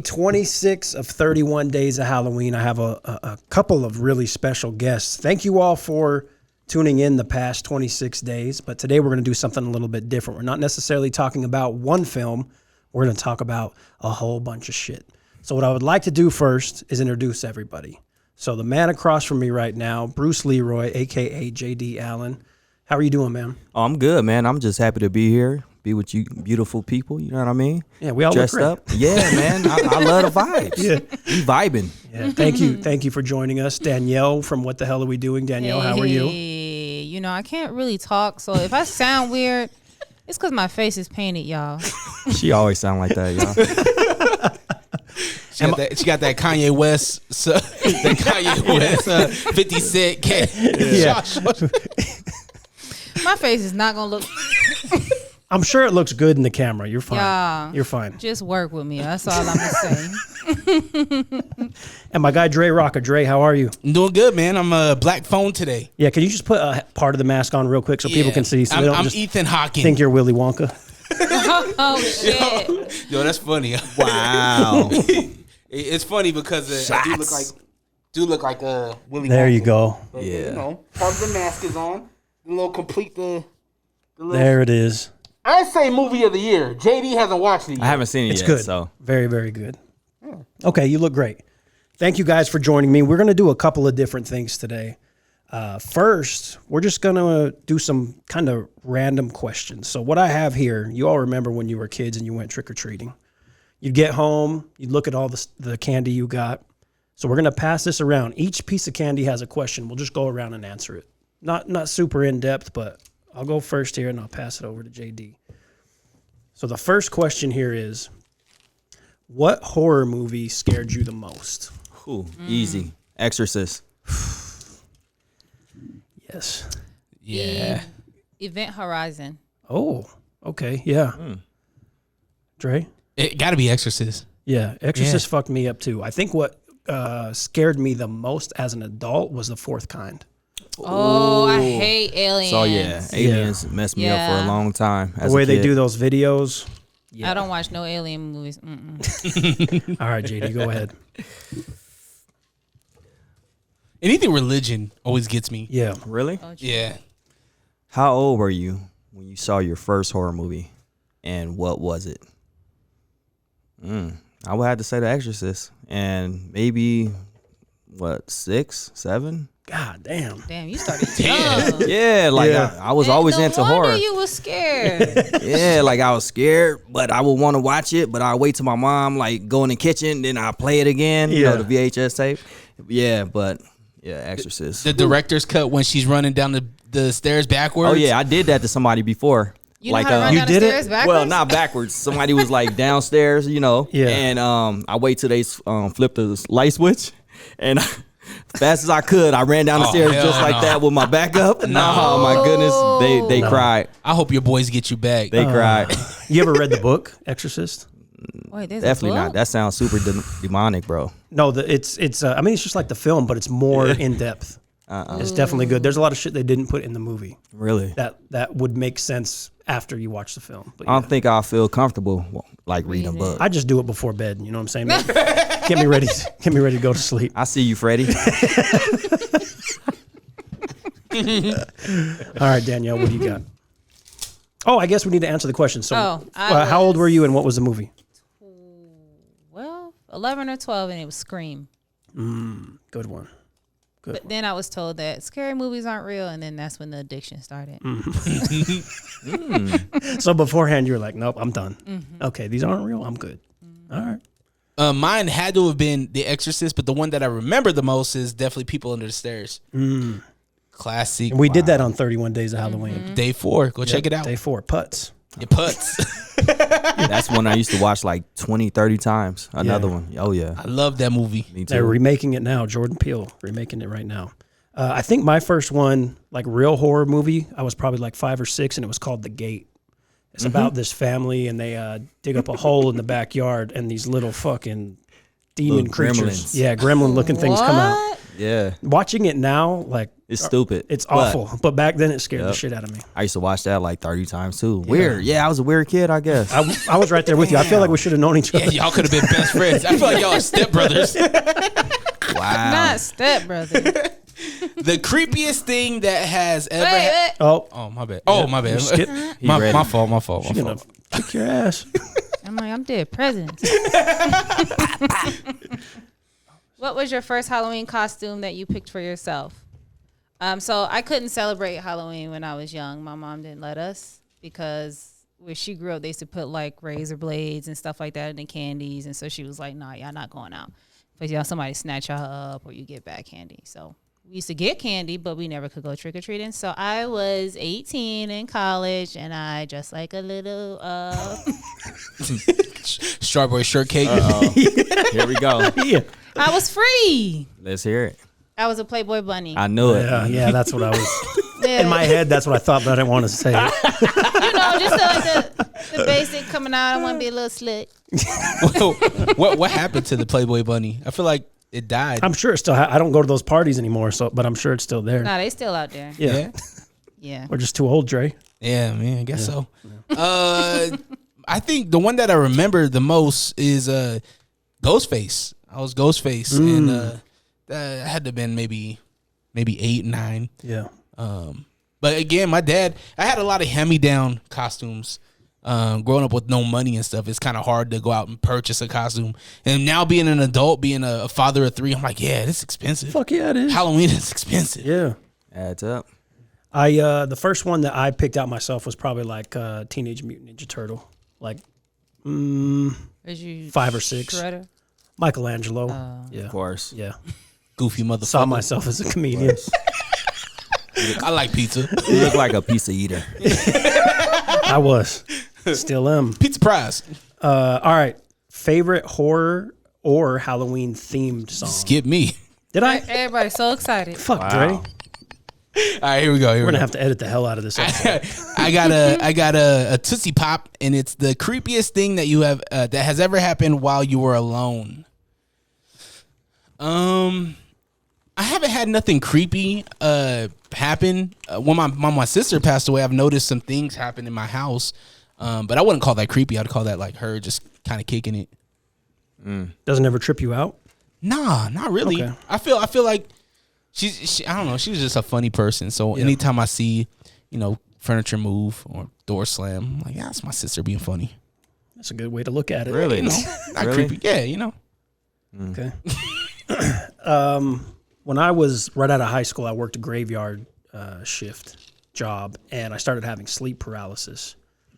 26 of 31 days of Halloween. I have a couple of really special guests. Thank you all for tuning in the past 26 days. But today we're going to do something a little bit different. We're not necessarily talking about one film. We're going to talk about a whole bunch of shit. So what I would like to do first is introduce everybody. So the man across from me right now, Bruce Leroy, a.k.a. J.D. Allen. How are you doing, man? Oh, I'm good, man. I'm just happy to be here, be with you beautiful people. You know what I mean? Yeah, we all dressed look great. up. Yeah, man. I love the vibes. Yeah. We vibing. Yeah, thank you. Thank you for joining us. Danielle from What the Hell Are We Doing? Danielle, how are you? You know, I can't really talk, so if I sound weird, it's because my face is painted, y'all. She always sound like that, y'all. She got that Kanye West, 50 Cent. Yeah. My face is not going to look... I'm sure it looks good in the camera. You're fine. Yeah. You're fine. Just work with me. That's all I'm going to say. And my guy, Rawka. Dre, how are you? I'm doing good, man. I'm a black phone today. Yeah, can you just put a part of the mask on real quick so people can see? So they don't I'm just Ethan Hawking. think you're Willy Wonka. Oh, shit. Yo, that's funny. Wow. It's funny because I do look like Willy Wonka. There you go. But, you know, part of the mask is on. A little complete the little... There it is. I say movie of the year. JD hasn't watched it yet. I haven't seen it It's yet. good. So Very, very good. Okay, you look great. Thank you guys for joining me. We're going to do a couple of different things today. First, we're just going to do some kind of random questions. So what I have here, you all remember when you were kids and you went trick-or-treating. You'd get home, you'd look at all the candy you got. So we're going to pass this around. Each piece of candy has a question. We'll just go around and answer it. Not super in-depth, but I'll go first here and I'll pass it over to JD. So the first question here is, what horror movie scared you the most? Easy. Exorcist. Yes. Yeah. Event Horizon. Oh, okay. Yeah. Dre? It got to be Exorcist. Yeah. Exorcist fucked me up too. I think what scared me the most as an adult was the fourth kind. Oh, I hate aliens. So yeah, aliens messed me up for a long time. The way they do those videos. I don't watch no alien movies. All right, JD, go ahead. Anything religion always gets me. Yeah. Really? Yeah. How old were you when you saw your first horror movie, and what was it? I would have to say The Exorcist, and maybe 6, 7. God damn. Damn, you started young. Yeah, like I was always into horror. You was scared. Yeah, like I was scared, but I would want to watch it, but I wait till my mom like go in the kitchen, then I play it again. You know, the VHS tape. Yeah, but Exorcist. The director's cut when she's running down the stairs backwards. Oh yeah, I did that to somebody before. You know how to run down the stairs backwards? Well, not backwards. Somebody was like downstairs, you know. Yeah. And I wait till they flip the light switch, and fast as I could, I ran down the stairs just like that with my back up. Oh my goodness, they cried. I hope your boys get you back. They cried. You ever read the book Exorcist? Wait, there's Definitely a book? not. That sounds super demonic, bro. No, it's I mean, it's just like the film, but it's more in depth. It's definitely good. There's a lot of shit they didn't put in the movie. Really? That would make sense after you watch the film. But I don't think I'll feel comfortable like reading a book. I just do it before bed. You know what I'm saying? Get me ready to go to sleep. I see you, Freddie. All right, Danielle, what do you got? Oh, I guess we need to answer the question. So, I how old were you and what was the movie? Well, 11 or 12, and it was Scream. Good one. But then I was told that scary movies aren't real, and then that's when the addiction started. So beforehand, you were like, nope, I'm done. Okay, these aren't real. I'm good. All right. Mine had to have been The Exorcist, but the one that I remember the most is definitely People Under the Stairs. Classic. And we did that on 31 Days of Halloween. Day 4. Go check it out. Day 4, Putz. Your putts. That's one I used to watch like 20, 30 times. Another one. Oh, yeah. I love that movie. Me too. They're remaking it now. Jordan Peele remaking it right now. I think my first one, like real horror movie, I was probably like 5 or 6, and it was called The Gate. It's about this family, and they dig up a hole in the backyard, and these little fucking demon Little creatures. gremlins. Yeah, gremlin-looking things come out. Yeah. Watching it now, like It's stupid. it's But awful. But back then, it scared the shit out of me. I used to watch that like 30 times too. Weird. Yeah, I was a weird kid, I guess. I was right there with you. I feel like we should have known each other. Yeah, y'all could have been best friends. I feel like y'all are stepbrothers. Wow. Not stepbrother. The creepiest thing that has ever. Wait. Oh my bad. Oh my bad. Skip. My fault. My fault. You're gonna kick your ass. I'm like, I'm dead presidents. What was your first Halloween costume that you picked for yourself? So I couldn't celebrate Halloween when I was young. My mom didn't let us because where she grew up, they used to put like razor blades and stuff like that in the candies. And so she was like, nah, y'all not going out. Because y'all somebody snatch y'all up or you get bad candy. So we used to get candy, but we never could go trick-or-treating. So I was 18 in college, and I dressed like a little Strawberry shortcake. Here we go. Yeah. I was free. Let's hear it. I was a Playboy bunny. I knew it. Yeah, that's what I was. Yeah. In my head, that's what I thought, but I didn't want to say it. You know, just like the basic coming out. I want to be a little slick. What happened to the Playboy bunny? I feel like it died. I'm sure it's still. I don't go to those parties anymore, but I'm sure it's still there. Nah, they still out there. Yeah. Yeah. We're just too old, Dre. Yeah, man, I guess so. I think the one that I remember the most is Ghostface. I was Ghostface, and that had to have been maybe 8, 9. Yeah. But again, my dad, I had a lot of hand-me-down costumes. Growing up with no money and stuff, it's kind of hard to go out and purchase a costume. And now being an adult, being a father of 3, I'm like, yeah, this is expensive. Fuck yeah, it is. Halloween is expensive. Yeah. Adds up. The first one that I picked out myself was probably like Teenage Mutant Ninja Turtle, like 5 or 6. Shredder? Michelangelo. Yeah. Of course. Yeah. Goofy motherfucker. Saw myself as a comedian. I like pizza. You look like a pizza eater. I was. Still am. Pizza prize. All right. Favorite horror or Halloween themed song? Skip me. Did I? Everybody's so excited. Fuck, Wow. Dre. All right, here we go. We're gonna have to edit the hell out of this episode. I got a Tootsie Pop, and it's the creepiest thing that you have that has ever happened while you were alone. I haven't had nothing creepy happen. When my sister passed away, I've noticed some things happen in my house, but I wouldn't call that creepy. I'd call that like her just kind of kicking it. Doesn't ever trip you out? Nah, not really. Okay. I feel like she I don't know. She was just a funny person. So anytime I see, furniture move or door slam, I'm like, yeah, that's my sister being funny. That's a good way to look at it. Really? Not Really? creepy. Yeah, Okay. When I was right out of high school, I worked a graveyard shift job, and I started having sleep paralysis.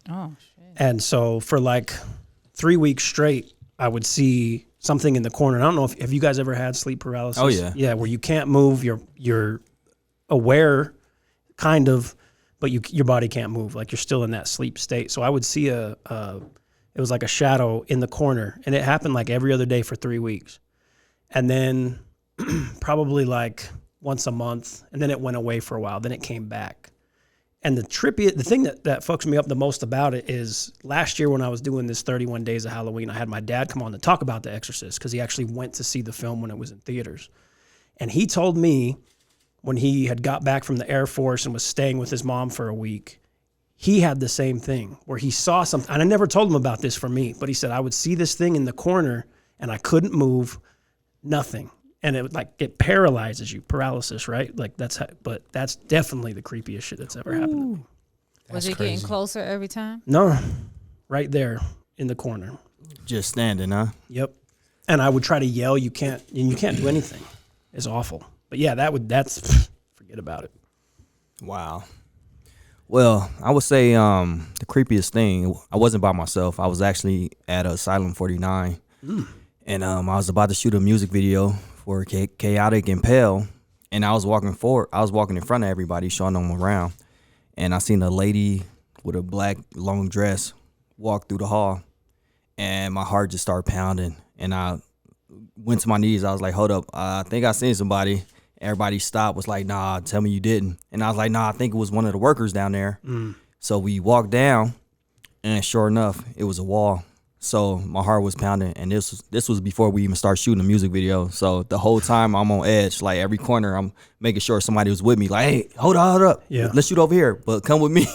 Oh, shit. And so for like 3 weeks straight, I would see something in the corner. And I don't know have you guys ever had sleep paralysis? Oh, yeah. Yeah, where you can't move. You're aware, kind of, but your body can't move. Like you're still in that sleep state. So I would see it was like a shadow in the corner, and it happened like every other day for 3 weeks. And then probably like once a month, and then it went away for a while. Then it came back. And the thing that fucks me up the most about it is last year when I was doing this 31 Days of Halloween, I had my dad come on to talk about The Exorcist because he actually went to see the film when it was in theaters. And he told me when he had got back from the Air Force and was staying with his mom for a week, he had the same thing where he saw something. And I never told him about this for me, but he said, I would see this thing in the corner and I couldn't move, nothing. And it paralyzes you, paralysis, right? Like but that's definitely the creepiest shit that's ever happened to me. Was it getting closer every time? No, right there in the corner. Just standing, huh? Yep. And I would try to yell, you can't do anything. It's awful. But yeah, that's forget about it. Wow. Well, I would say the creepiest thing, I wasn't by myself. I was actually at Asylum 49. And I was about to shoot a music video for Chaotic and Pale. And I was walking in front of everybody, showing them around. And I seen a lady with a black long dress walk through the hall. And my heart just started pounding. And I went to my knees. I was like, hold up, I think I seen somebody. Everybody stopped, was like, nah, tell me you didn't. And I was like, nah, I think it was one of the workers down there. So we walked down, and sure enough, it was a wall. So my heart was pounding, and this was before we even started shooting the music video. So the whole time I'm on edge, like every corner I'm making sure somebody was with me. Like, hey, hold up, Yeah. let's shoot over here, but come with me.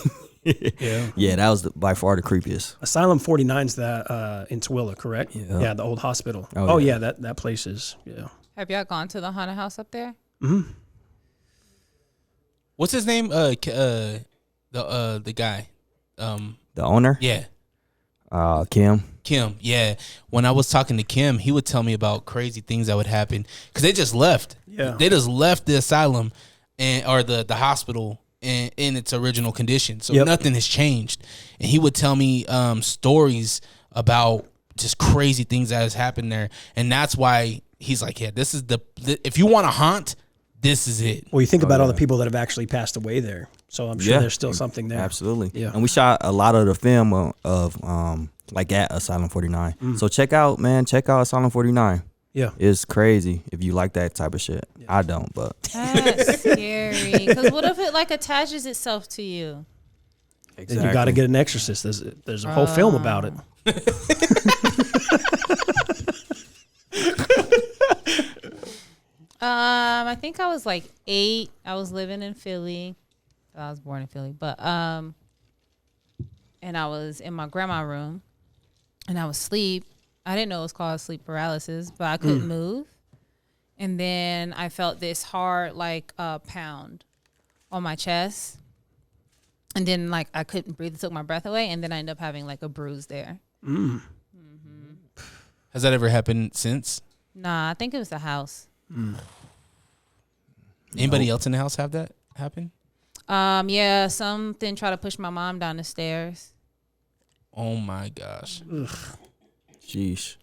Yeah. Yeah, that was by far the creepiest. Asylum 49's that in Tooele, correct? Yeah. The old hospital. Oh, yeah, yeah. that place is, yeah. Have y'all gone to the haunted house up there? What's his name? The guy. The owner, Yeah. Kim. Kim, yeah. When I was talking to Kim, he would tell me about crazy things that would happen because they just left. Yeah. They just left the asylum or the hospital in its original condition. So Yep. nothing has changed. And he would tell me stories about just crazy things that has happened there. And that's why he's like, yeah, this is the if you want to haunt, this is it. Well, you think about all the people that have actually passed away there. So I'm sure Yeah. there's still something there. Absolutely. Yeah. And we shot a lot of the film of like at Asylum 49. So check out Asylum 49. Yeah. It's crazy if you like that type of shit. I don't, but That's scary. Because what if it like attaches itself to you? Then you got to get an exorcist. There's a whole film about it. I think I was like 8. I was living in Philly. I was born in Philly, but and I was in my grandma's room, and I was asleep. I didn't know it was called sleep paralysis, but I couldn't move. And then I felt this hard like pound on my chest, and then like I couldn't breathe. It took my breath away, and then I ended up having like a bruise there. Has that ever happened since? Nah, I think it was the house. Anybody else in the house have that happen? Yeah, something tried to push my mom down the stairs. Oh my gosh. sheesh.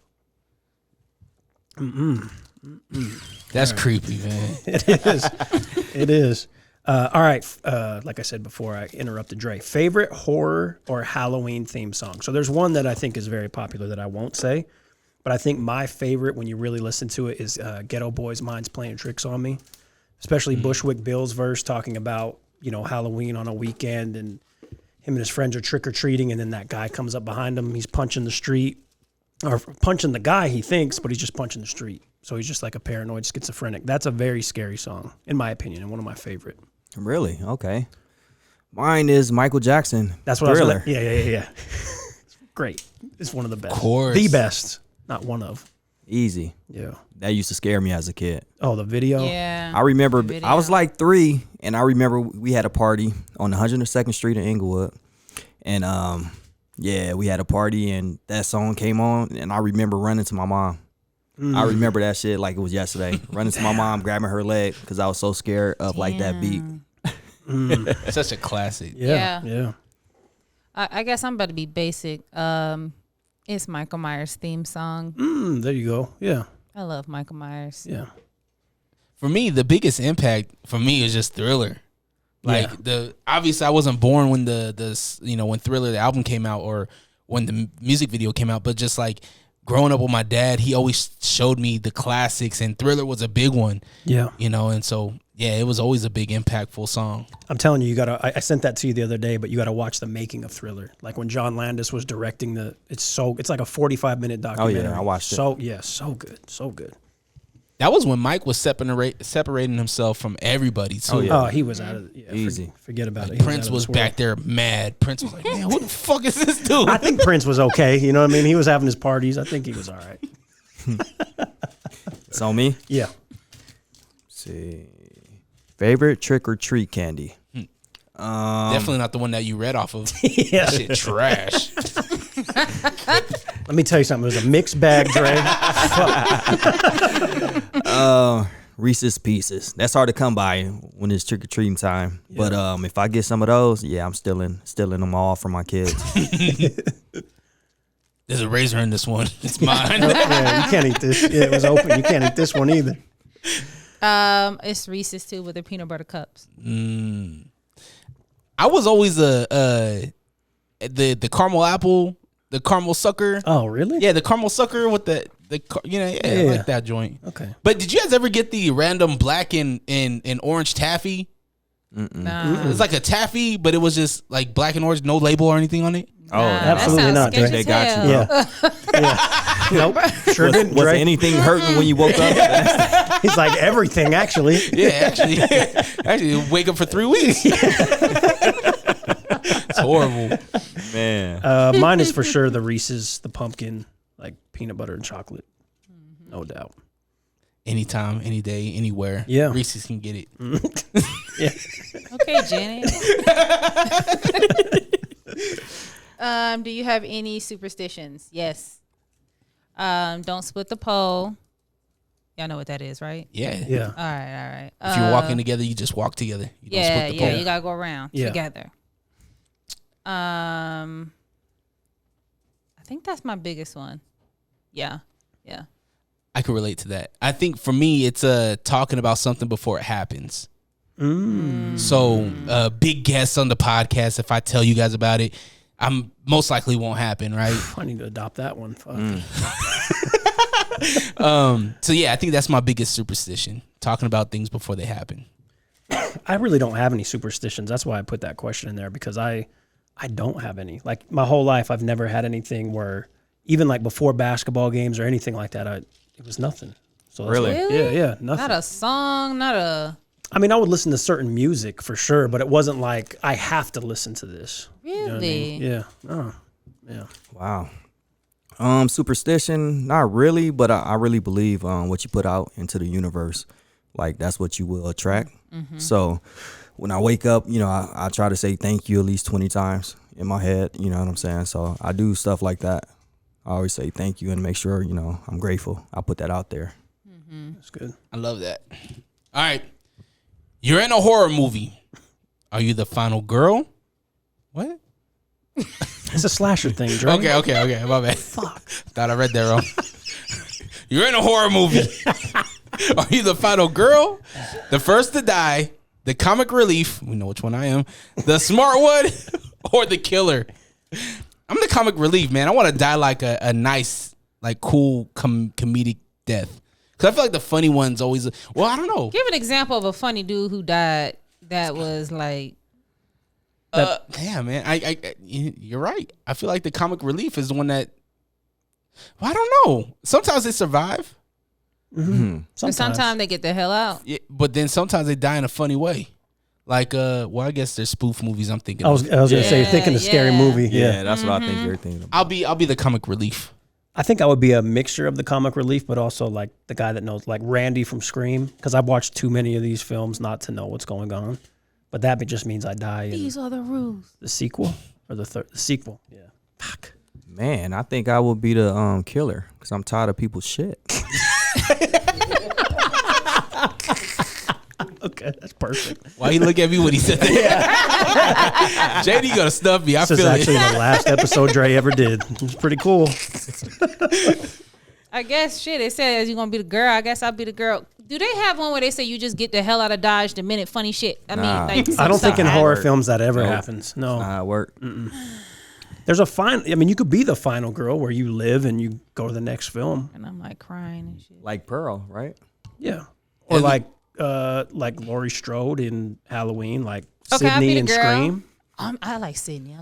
That's creepy, man. It is. All right. Like I said before, I interrupted Dre. Favorite horror or Halloween theme song? So there's one that I think is very popular that I won't say, but I think my favorite when you really listen to it is Ghetto Boys' Mind's Playing Tricks on Me, especially Bushwick Bill's verse talking about, Halloween on a weekend and him and his friends are trick-or-treating and then that guy comes up behind him. He's punching the street or punching the guy he thinks, but he's just punching the street. So he's just like a paranoid schizophrenic. That's a very scary song, in my opinion, and one of my favorite. Really? Okay. Mine is Michael Jackson. That's what Thriller. I was like. Yeah. It's great. It's one of the best. Of course. The best, not one of. Easy. Yeah. That used to scare me as a kid. Oh, the video? Yeah. I remember Video. I was like 3, and I remember we had a party on 102nd Street in Inglewood, and yeah, we had a party, and that song came on, and I remember running to my mom. I remember that shit like it was yesterday. Running to my mom, grabbing her leg because I was so scared of like that beat. Such a classic. Yeah. I guess I'm about to be basic. It's Michael Myers' theme song. There you go. Yeah. I love Michael Myers. Yeah. For me, the biggest impact for me is just Thriller. Like obviously I wasn't born when when Thriller the album came out or when the music video came out, but just like growing up with my dad, he always showed me the classics, and Thriller was a big one. Yeah. And so yeah, it was always a big impactful song. I'm telling you, I sent that to you the other day, but you got to watch the making of Thriller. Like when John Landis was directing it's like a 45-minute documentary. Oh, yeah, I watched it. So good. So good. That was when Mike was separating himself from everybody too. Oh, yeah. Oh, he was out of Easy. Forget about it. He Prince out of was this back there mad. Prince was like, man, who the fuck is this dude? I think Prince was okay. You know what I mean? He was having his parties. I think he was all right. It's on me. Yeah. Let's see. Favorite trick or treat candy? Definitely not the one that you read off of. Yeah. That shit trash. Let me tell you something. It was a mixed bag, Dre. Reese's Pieces. That's hard to come by when it's trick or treating time. Yeah. But if I get some of those, yeah, I'm stealing them all from my kids. There's a razor in this one. It's mine. Yeah, you can't eat this. Yeah, it was open. You can't eat this one either. It's Reese's too with the peanut butter cups. I was always the caramel apple, the caramel sucker. Oh, really? Yeah, the caramel sucker with I like that joint. Okay. But did you guys ever get the random black and orange taffy? Nah. It's like a taffy, but it was just like black and orange, no label or anything on it. Oh, absolutely not, Dre. They got you. Yeah. Nope. Sure didn't, Was Dre. anything hurting when you woke up? He's like, everything, actually. Yeah, actually, wake up for 3 weeks. It's horrible. Man. Mine is for sure the Reese's, the pumpkin, like peanut butter and chocolate. No doubt. Anytime, any day, anywhere. Yeah. Reese's can get it. Okay, Janet. Do you have any superstitions? Yes. Don't split the pole. Y'all know what that is, right? Yeah. Yeah. All right. If you're walking together, you just walk together. You don't split the pole. You gotta go around together. I think that's my biggest one. Yeah. I can relate to that. I think for me, it's talking about something before it happens. So, big guest on the podcast. If I tell you guys about it, I'm most likely won't happen, right? I need to adopt that one. Fuck. So yeah, I think that's my biggest superstition: talking about things before they happen. I really don't have any superstitions. That's why I put that question in there, because I don't have any. Like my whole life, I've never had anything where, even like before basketball games or anything like that, it was nothing. So that's Really? Yeah, nothing. Not a song, not a. I mean, I would listen to certain music for sure, but it wasn't like I have to listen to this. Really? You know what I mean? Yeah. Oh, yeah. Wow. Superstition, not really, but I really believe what you put out into the universe, like that's what you will attract. So when I wake up, I try to say thank you at least 20 times in my head. You know what I'm saying? So I do stuff like that. I always say thank you and make sure, I'm grateful. I put that out there. That's good. I love that. All right, you're in a horror movie. Are you the final girl? What? It's a slasher thing, Dre. Okay. My bad. Fuck. Thought I read that wrong. You're in a horror movie. Are you the final girl, the first to die, the comic relief? We know which one I am. The smart one, or the killer? I'm the comic relief, man. I want to die like a nice, like cool comedic death. Because I feel like the funny ones always. Well, I don't know. Give an example of a funny dude who died that was like. Yeah, man. You're right. I feel like the comic relief is the one that. Well, I don't know. Sometimes they survive. Sometimes they get the hell out. Yeah, but then sometimes they die in a funny way. Like, I guess there's spoof movies I'm thinking. I was gonna say, you're thinking a scary movie. Yeah, that's what I think you're thinking about. I'll be the comic relief. I think I would be a mixture of the comic relief, but also like the guy that knows, like Randy from Scream, because I've watched too many of these films not to know what's going on. But that just means I die in These are the rules. the sequel or the sequel. Yeah. Fuck. Man, I think I would be the killer because I'm tired of people's shit. Okay, that's perfect. Why he look at me when he said that? JD gonna stuff me. I This is feel actually it. the last episode Dre ever did. It was pretty cool. I guess shit. It says you're gonna be the girl. I guess I'll be the girl. Do they have one where they say you just get the hell out of Dodge the minute funny shit? I mean, Nah. like I don't think in not horror work. films that ever Nope. happens. No. It work. There's a I mean, you could be the final girl where you live and you go to the next film. And I'm like crying and shit. Like Pearl, right? Yeah. Or And- like Laurie Strode in Halloween, like Okay, I'll be Sydney the in girl. Scream. I like Sydney.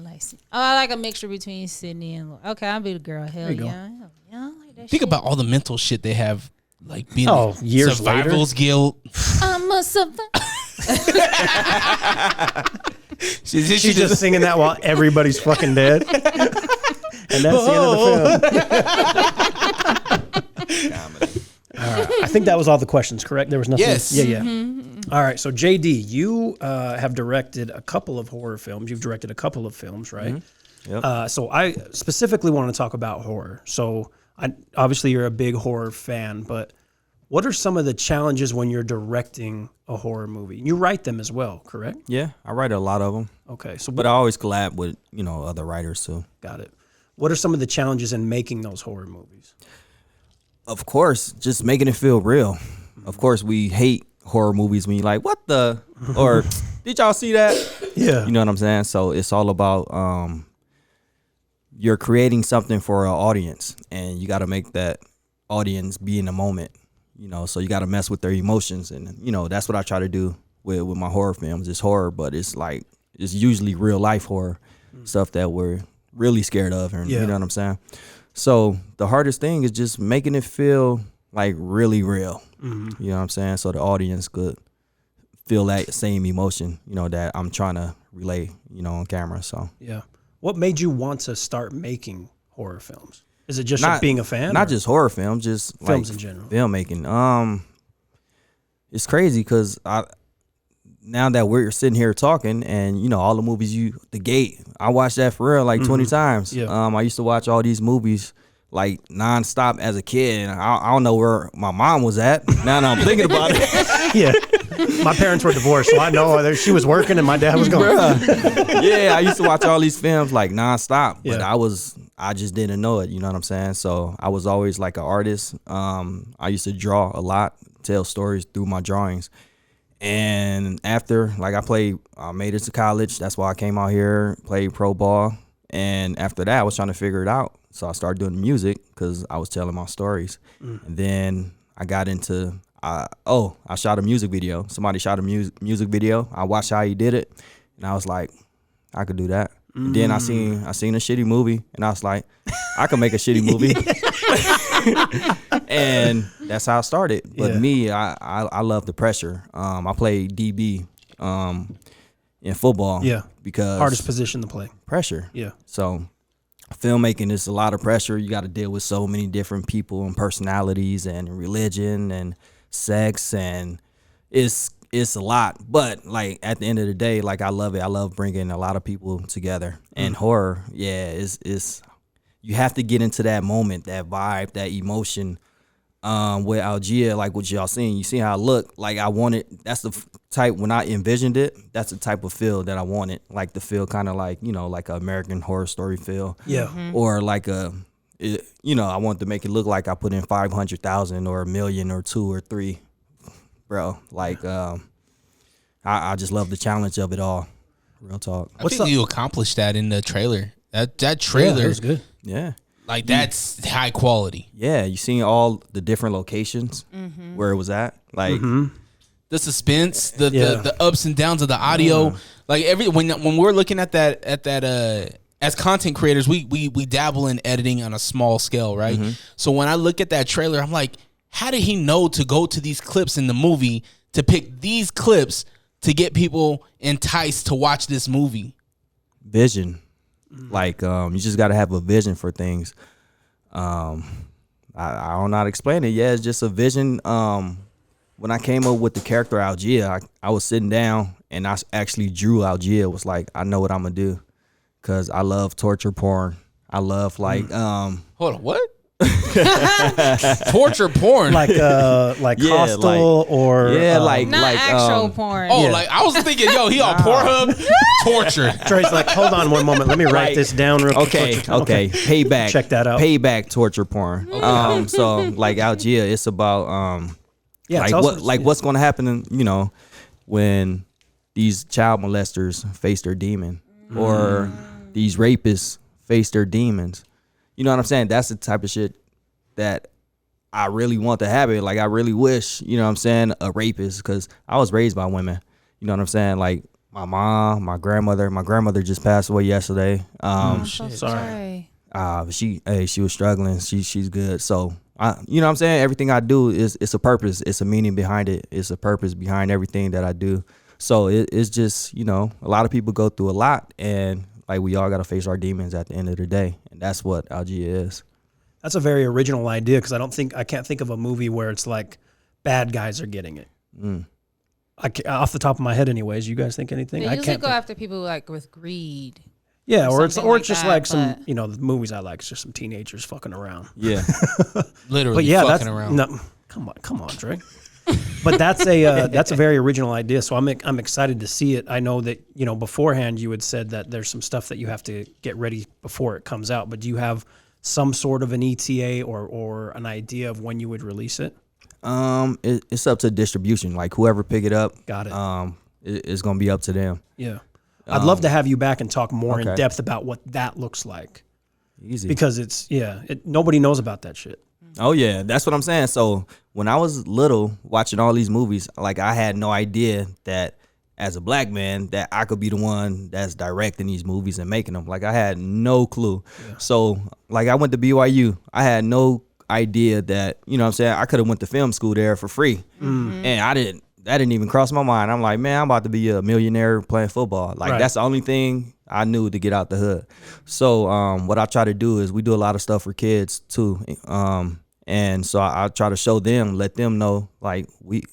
I like a mixture between Sydney and. Okay, I'll be the girl. Hell you go. yeah. I like that Think shit. about all the mental shit they have, like being Years survival's guilt. I'm a something. She's just singing that while everybody's fucking dead. And that's the end of the film. I think that was all the questions, correct? There was nothing. Yes. Yeah. All right. So JD, you have directed a couple of horror films. You've directed a couple of films, right? Yep. So I specifically want to talk about horror. So obviously you're a big horror fan, but what are some of the challenges when you're directing a horror movie? You write them as well, correct? Yeah, I write a lot of them, Okay. So but I always collab with other writers too. got it. What are some of the challenges in making those horror movies? Of course, just making it feel real. Of course, we hate horror movies when you're like, what the? Or, did y'all see that? Yeah. You know what I'm saying? So it's all about you're creating something for an audience, and you got to make that audience be in the moment. So you got to mess with their emotions, and that's what I try to do with my horror films. It's horror, but it's usually real life horror stuff that we're really scared of, and Yeah. you know what I'm saying. So the hardest thing is just making it feel like really real. Mm-hmm. You know what I'm saying? So the audience could feel that same emotion, you know, that I'm trying to relay, you know, on camera. So Yeah. What made you want to start making horror films? Is it just being a fan? not or just horror films, just films like in general? filmmaking. It's crazy because now that we're sitting here talking, and you know all the movies, The Gate, I watched that for real like 20 times. Yeah. I used to watch all these movies like nonstop as a kid, and I don't know where my mom was at. Now that I'm thinking about it. Yeah. My parents were divorced, so I know she was working and my dad was gone. Yeah, I used to watch all these films like nonstop, but Yeah. I just didn't know it. You know what I'm saying? So I was always like an artist. I used to draw a lot, tell stories through my drawings. And after, like, I made it to college. That's why I came out here, played pro ball. And after that, I was trying to figure it out. So I started doing music because I was telling my stories. And then I got into, I shot a music video. Somebody shot a music video. I watched how he did it. And I was like, I could do that. And then I seen a shitty movie. And I was like, I could make a shitty movie. And that's how I started. But me, I love the pressure. I played DB in football. Yeah. Because Hardest position to play. pressure. Yeah. So filmmaking is a lot of pressure. You got to deal with so many different people and personalities and religion and sex, and it's a lot. But like at the end of the day, like I love it. I love bringing a lot of people together. And horror, is you have to get into that moment, that vibe, that emotion. With Algia, like what y'all seen, you see how I look. Like I wanted, that's the type, when I envisioned it, that's the type of feel that I wanted. Like the feel kind of like, you know, like an American Horror Story feel. Yeah. Or like I wanted to make it look like I put in 500,000 or 1 million or 2 or 3, bro. Like I just love the challenge of it all. Real talk. I think you accomplished that in the trailer. That trailer, Yeah, was good. Yeah. like that's high quality. Yeah, you seen all the different locations where it was at. Like The suspense, the Yeah. the ups and downs of the audio, like when we're looking at that as content creators, we dabble in editing on a small scale, right? So when I look at that trailer, I'm like, how did he know to go to these clips in the movie to pick these clips to get people enticed to watch this movie? vision. Like you just got to have a vision for things. I don't know how to explain it. Yeah, it's just a vision. When I came up with the character Algia, I was sitting down and I actually drew Algia. It was like, I know what I'm gonna do, because I love torture porn. I love like Hold on, what? Torture porn. Like Yeah, Hostel or Not actual porn. Oh, like I was thinking, yo, he on Pornhub. Torture. Trey's like, hold on one moment, let me write Like, this down real quick. okay. Payback. Check that out. Payback torture porn. So like Algia, it's about Yeah, like tell us what's going to happen, you know, when these child molesters face their demon, or these rapists face their demons. You know what I'm saying? That's the type of shit that I really want to happen. Like I really wish, you know what I'm saying, a rapist, because I was raised by women. You know what I'm saying? Like my mom, my grandmother just passed away yesterday. I'm so sorry. She was struggling. She's good. So you know what I'm saying? Everything I do it's a purpose. It's a meaning behind it. It's a purpose behind everything that I do. So it's just, you know, a lot of people go through a lot, and like we all got to face our demons at the end of the day. And that's what Algia is. That's a very original idea, because I can't think of a movie where it's like bad guys are getting it. Off the top of my head, anyways. You guys think anything? They I usually can't. go think. after people like with greed. Yeah, or it's something like just that, like some, but- you know, the movies I like. It's just some teenagers fucking around. Yeah. Literally But yeah, fucking that's around. no. Come on, Dre. But that's a very original idea. So I'm excited to see it. I know that, you know, beforehand you had said that there's some stuff that you have to get ready before it comes out. But do you have some sort of an ETA or an idea of when you would release it? It's up to distribution. Like whoever pick it up, Got it. It's gonna be up to them. Yeah. I'd love to have you back and talk more in okay. depth about what that looks like, Easy. because nobody knows about that shit. Oh yeah, that's what I'm saying. So when I was little watching all these movies, like I had no idea that as a black man that I could be the one that's directing these movies and making them. Like I had no clue. Yeah. So like I went to BYU. I had no idea that, you know what I'm saying, I could have went to film school there for free. And that didn't even cross my mind. I'm like, man, I'm about to be a millionaire playing football. Like that's the only thing I knew to get out the hood. So what I try to do is we do a lot of stuff for kids too. And so I try to show them, let them know, like, we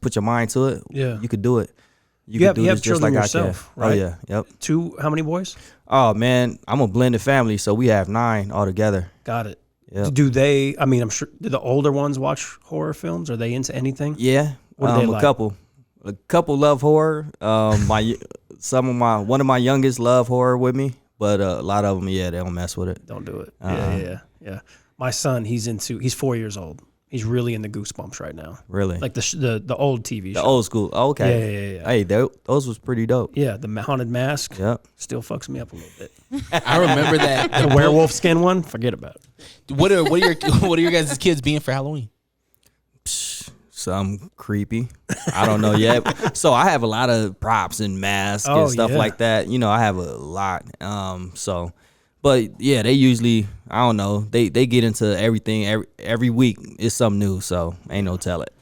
put your mind to it. Yeah. You could do it. You have children like yourself, right? Oh, yeah. Yep. How many boys? Oh, man, I'm a blended family, so we have 9 altogether. Got it. Yep. Do they, I mean, I'm sure, do the older ones watch horror films? Are they into anything? Yeah. What do they like? A couple love horror. One of my youngest love horror with me, but a lot of them, they don't mess with it. Don't do it. Yeah. My son, he's 4 years old. He's really into Goosebumps right now. Really? Like the old TV show. The old school. Oh, okay. Yeah. Hey, those was pretty dope. Yeah, the Haunted Mask. Yep. Still fucks me up a little bit. I remember that. The werewolf skin one, forget about it. What are your guys' kids being for Halloween? Some creepy. I don't know yet. So I have a lot of props and masks and stuff like that. You know, I have a lot. But yeah, they usually, I don't know, they get into everything every week. It's something new, so ain't no tell it.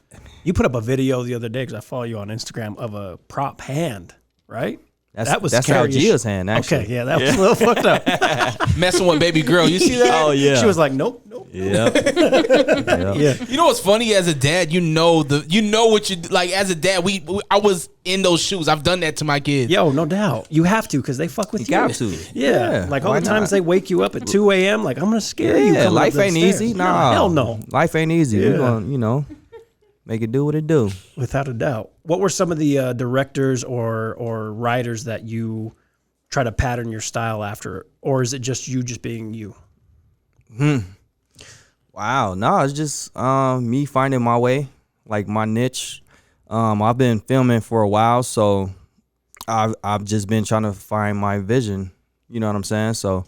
You put up a video the other day, because I follow you on Instagram, of a prop hand, right? That's how Gia's hand, actually. Okay, that was a little fucked up. Messing with baby girl, you see that? Oh, yeah. She was like, nope. Yep. Yeah. You know what's funny? As a dad, you know what you like. As a dad, I was in those shoes. I've done that to my kids. Yo, no doubt. You have to, because they fuck with you. You got to. Yeah. Like all the times they wake you up at 2 a.m. Like, I'm gonna scare you. Yeah, life ain't easy. Nah, hell no. Life ain't easy. We're gonna, make it do what it do. Without a doubt. What were some of the directors or writers that you try to pattern your style after, or is it just you just being you? Wow, no, it's just me finding my way, like my niche. I've been filming for a while, so I've just been trying to find my vision. You know what I'm saying? So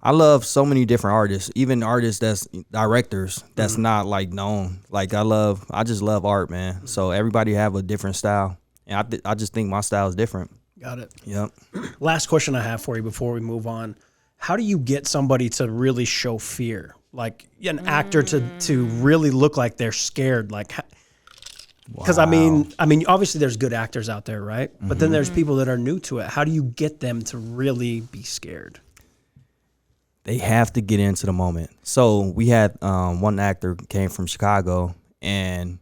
I love so many different artists, even artists that's directors that's not like known. Like I just love art, man. So everybody have a different style, and I just think my style is different. Got it. Yep. Last question I have for you before we move on: how do you get somebody to really show fear? Like an actor to really look like they're scared, like, because I mean, obviously there's good actors out there, right? But then there's people that are new to it. How do you get them to really be scared? They have to get into the moment. So we had one actor came from Chicago, and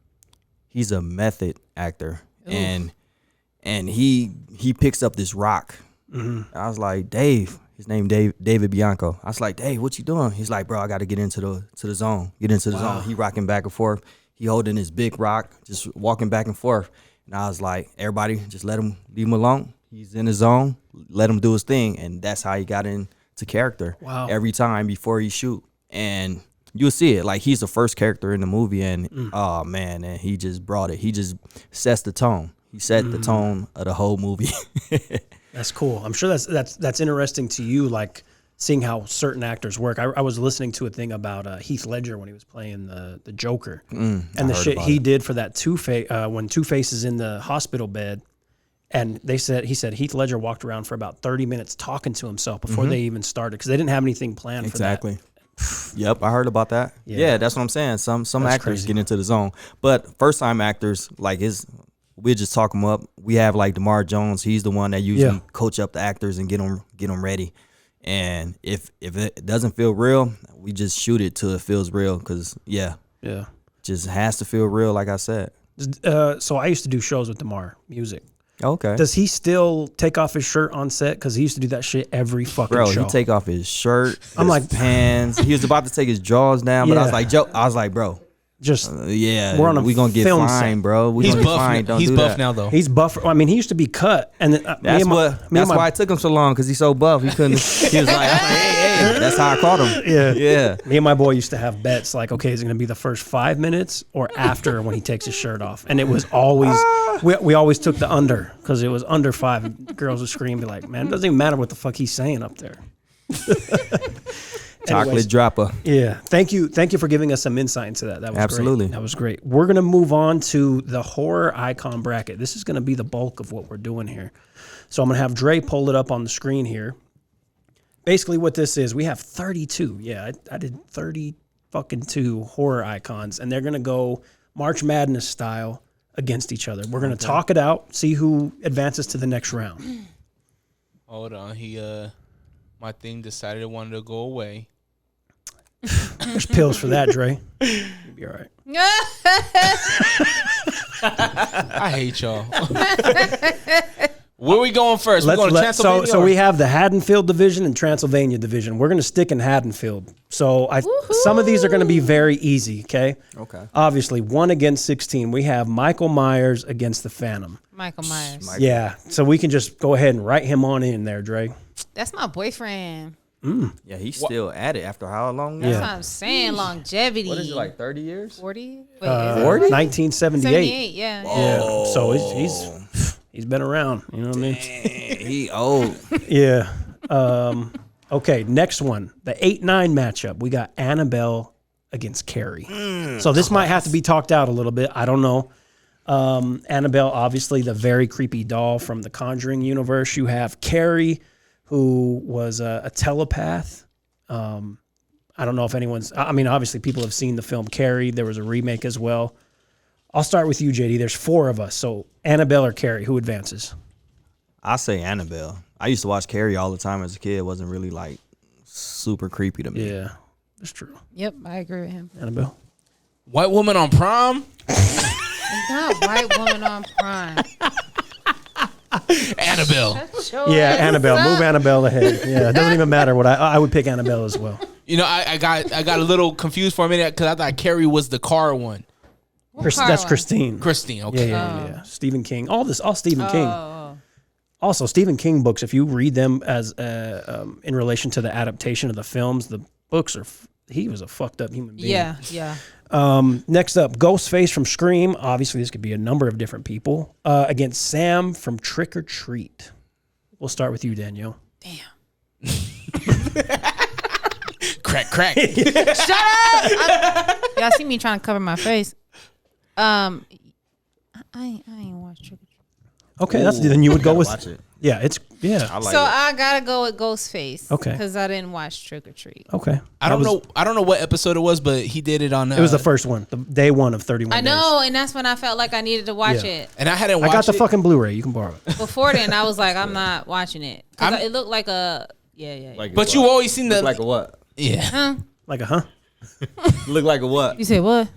he's a method actor, and he picks up this rock. I was like, Dave. His name David Bianco. I was like, Dave, what you doing? He's like, bro, I got to get into the zone. Get into the zone. He rocking back and forth. He holding his big rock, just walking back and forth. And I was like, everybody, just leave him alone. He's in the zone. Let him do his thing. And that's how he got into character. Wow. Every time before he shoot. And you'll see it. Like, he's the first character in the movie. And, oh, man, and he just brought it. He just sets the tone. He set the tone of the whole movie. That's cool. I'm sure that's interesting to you, like seeing how certain actors work. I was listening to a thing about Heath Ledger when he was playing the Joker, and the shit he did for that Two-Face when Two-Face is in the hospital bed, and he said Heath Ledger walked around for about 30 minutes talking to himself before they even started, because they didn't have anything planned for that. Exactly. Yep, I heard about that. Yeah, that's what I'm saying. Some actors crazy. get into the zone, but first time actors, like, we just talk them up. We have like DeMar Jones. He's the one that usually coach up the actors and get them ready. And if it doesn't feel real, we just shoot it till it feels real. Cause just has to feel real. Like I said. So I used to do shows with DeMar music. Okay. Does he still take off his shirt on set? Because he used to do that shit every fucking show. Bro, he take off his shirt, his pants. He was about to take his drawers down, but I was like, bro. Just we're on we gonna get fined, bro. He's buff. He's buff now, though. He's buff. I mean, he used to be cut, and that's why it took him so long, because he's so buff. He couldn't. He was like, hey. That's how I caught him. Yeah. Me and my boy used to have bets like, okay, is it gonna be the first 5 minutes or after when he takes his shirt off? And it was always we always took the under, because it was under 5. Girls would scream, be like, man, it doesn't even matter what the fuck he's saying up there. Chocolate dropper. Yeah. Thank you for giving us some insight into that. That was Absolutely. great. That was great. We're going to move on to the horror icon bracket. This is going to be the bulk of what we're doing here. So I'm going to have Dre pull it up on the screen here. Basically what this is, we have 32. Yeah, I did 30 fucking 2 horror icons, and they're going to go March Madness style against each other. We're going to talk it out, see who advances to the next round. Hold on. My thing decided it wanted to go away. There's pills for that, Dre. You'll be all right. I hate y'all. Where we going first? We're going to Transylvania. So we have the Haddonfield division and Transylvania division. We're going to stick in Haddonfield. So some of these are going to be very easy, okay? Okay. Obviously, 1 against 16. We have Michael Myers against the Phantom. Michael Myers. Yeah, so we can just go ahead and write him on in there, Dre. That's my boyfriend. Yeah, he's still at it after how long now? That's what I'm saying. Longevity. What is it, like 30 years? 40? Wait, 1978. 78, yeah. Yeah, so he's been around. You know what I mean? He old. Yeah. Okay, next one. The 8-9 matchup. We got Annabelle against Carrie. So this might have to be talked out a little bit. I don't know. Annabelle, obviously the very creepy doll from the Conjuring universe. You have Carrie, who was a telepath. I don't know if obviously people have seen the film Carrie. There was a remake as well. I'll start with you, JD. There's 4 of us. So Annabelle or Carrie, who advances? I say Annabelle. I used to watch Carrie all the time as a kid. It wasn't really like super creepy to me. Yeah, that's true. Yep, I agree with him. Annabelle. White woman on prom? Not white woman on prime. Annabelle. Yeah, Annabelle. Move Annabelle ahead. Yeah, it doesn't even matter what I would pick Annabelle as well. You know, I got a little confused for a minute because I thought Carrie was the car one. That's Christine. Christine, okay. Yeah. Stephen King. All Stephen King. Oh. Also, Stephen King books, if you read them as in relation to the adaptation of the films, the books he was a fucked up human being. Yeah. Next up, Ghostface from Scream. Obviously, this could be a number of different people. Against Sam from Trick or Treat. We'll start with you, Danielle. Damn. Crack. Shut up! Y'all see me trying to cover my face. I ain't watched Trick or Treat. Okay, then you would go with. Watch it. Yeah, it's I like So it. I gotta go with Ghostface. Okay. Because I didn't watch Trick or Treat. okay. I don't know what episode it was, but he did it on. It was the first one, the day 1 of 31 I know, and that's when I felt like I needed to watch Yeah. it. And I hadn't I watched got the it. fucking Blu-ray. You can borrow it. Before then, I was like, I'm not watching it. 'Cause it looked like a yeah. Like But you always seen the look like a what? yeah. Huh? Like a huh? Look like a what? You said what?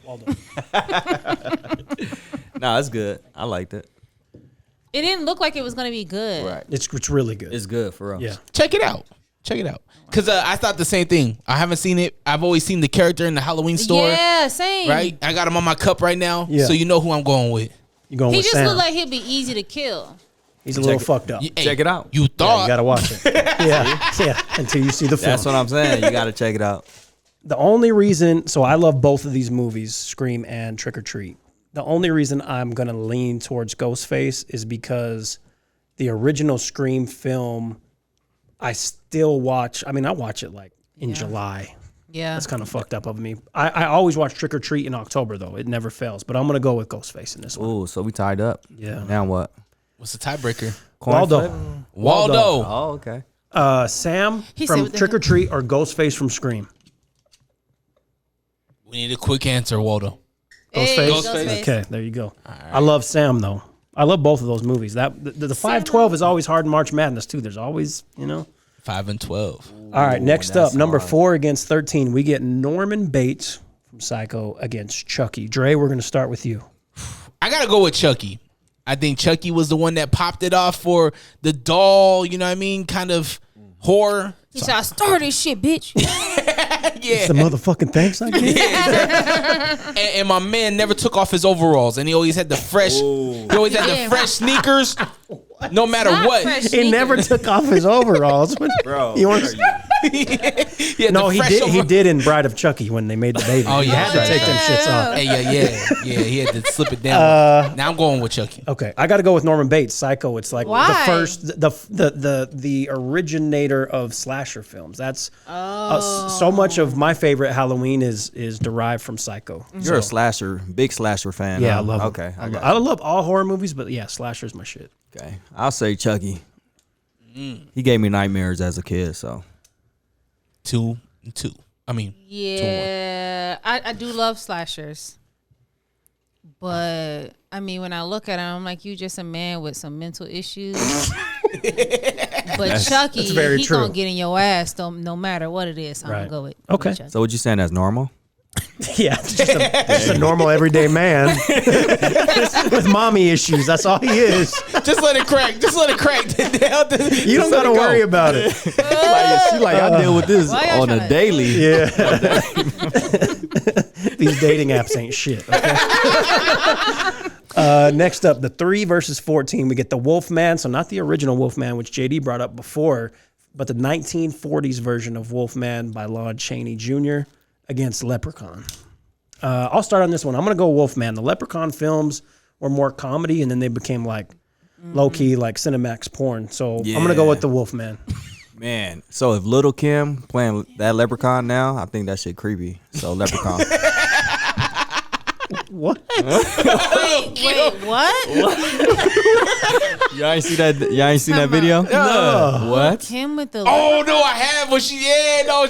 Nah, it's good. I liked it. It didn't look like it was gonna be good. Right. It's really good. It's good for real. Yeah. Check it out. Because I thought the same thing. I haven't seen it. I've always seen the character in the Halloween store. Yeah, same. Right? I got him on my cup right now. Yeah. So you know who I'm going with. You going He with just Sam? looked like he'd be easy to kill. He's a little fucked up. Hey, Check it out. You Yeah, thought. you gotta watch it. yeah. Until you see the film. That's what I'm saying. You got to check it out. The only reason, so I love both of these movies, Scream and Trick or Treat. The only reason I'm going to lean towards Ghostface is because the original Scream film, I still watch. I mean, I watch it like in July. Yeah. That's kind of fucked up of me. I always watch Trick or Treat in October, though. It never fails. But I'm going to go with Ghostface in this one. Ooh, so we tied up. Yeah. Now what? What's the tiebreaker? Coin flip? Waldo. Oh, okay. Sam He said from what the Trick or hell? Treat or Ghostface from Scream? We need a quick answer, Waldo. Hey, Ghostface? Okay, there you go. I love Sam, though. I love both of those movies. The 5-12 is always hard in March Madness, too. There's always, 5 and 12. All right, next that's up, number hard. 4 against 13. We get Norman Bates from Psycho against Chucky. Dre, we're going to start with you. I gotta go with Chucky. I think Chucky was the one that popped it off for the doll. You know what I mean? Kind of horror. He said, I started shit, bitch. It's the motherfucking thanks I get. And my man never took off his overalls, and he always had the fresh. He always had the fresh sneakers, no matter Not what. fresh He never sneakers. took off his overalls. Bro, You want what are Yeah, No, he did. He did in Bride of Chucky when they made the baby. Oh, he yeah. had to take them shits off. Hey, yeah. He had to slip it down. Now I'm going with Chucky. Okay, I got to go with Norman Bates. Psycho. It's like Why? the first, the originator of slasher films. That's so much of my favorite Halloween is derived from Psycho. You're a big slasher fan. Yeah, huh? I love it. Okay, I love all horror movies, but yeah, slasher's my shit. Okay, I'll say Chucky. He gave me nightmares as a kid, so 2-2. I mean, Yeah, I do love slashers, but I mean, when I look at him, I'm like, you just a man with some mental issues. But Chucky, very he true. gonna get in your ass no matter what it is. So I'm Right. gonna go with Okay. Chucky. so what you saying that's normal? Yeah, just a normal everyday man with mommy issues. That's all he is. just let it crack. Just let it crack. You don't got to worry about it. I deal with this Why y'all on a tryna- daily. Yeah. These dating apps ain't shit. Okay? Next up, the 3 versus 14. We get the Wolfman. So not the original Wolfman, which JD brought up before, but the 1940s version of Wolfman by Lon Chaney Jr. against Leprechaun. I'll start on this one. I'm going to go Wolfman. The Leprechaun films were more comedy, and then they became like low-key, like Cinemax porn. So I'm going to go Yeah. with the Wolfman. Man, so if Little Kim playing that Leprechaun now, I think that shit creepy. So Leprechaun. What? Wait, what? Y'all ain't see that? Y'all ain't seen that video? No. What? Him with the Oh no, I have. But she, yeah, no.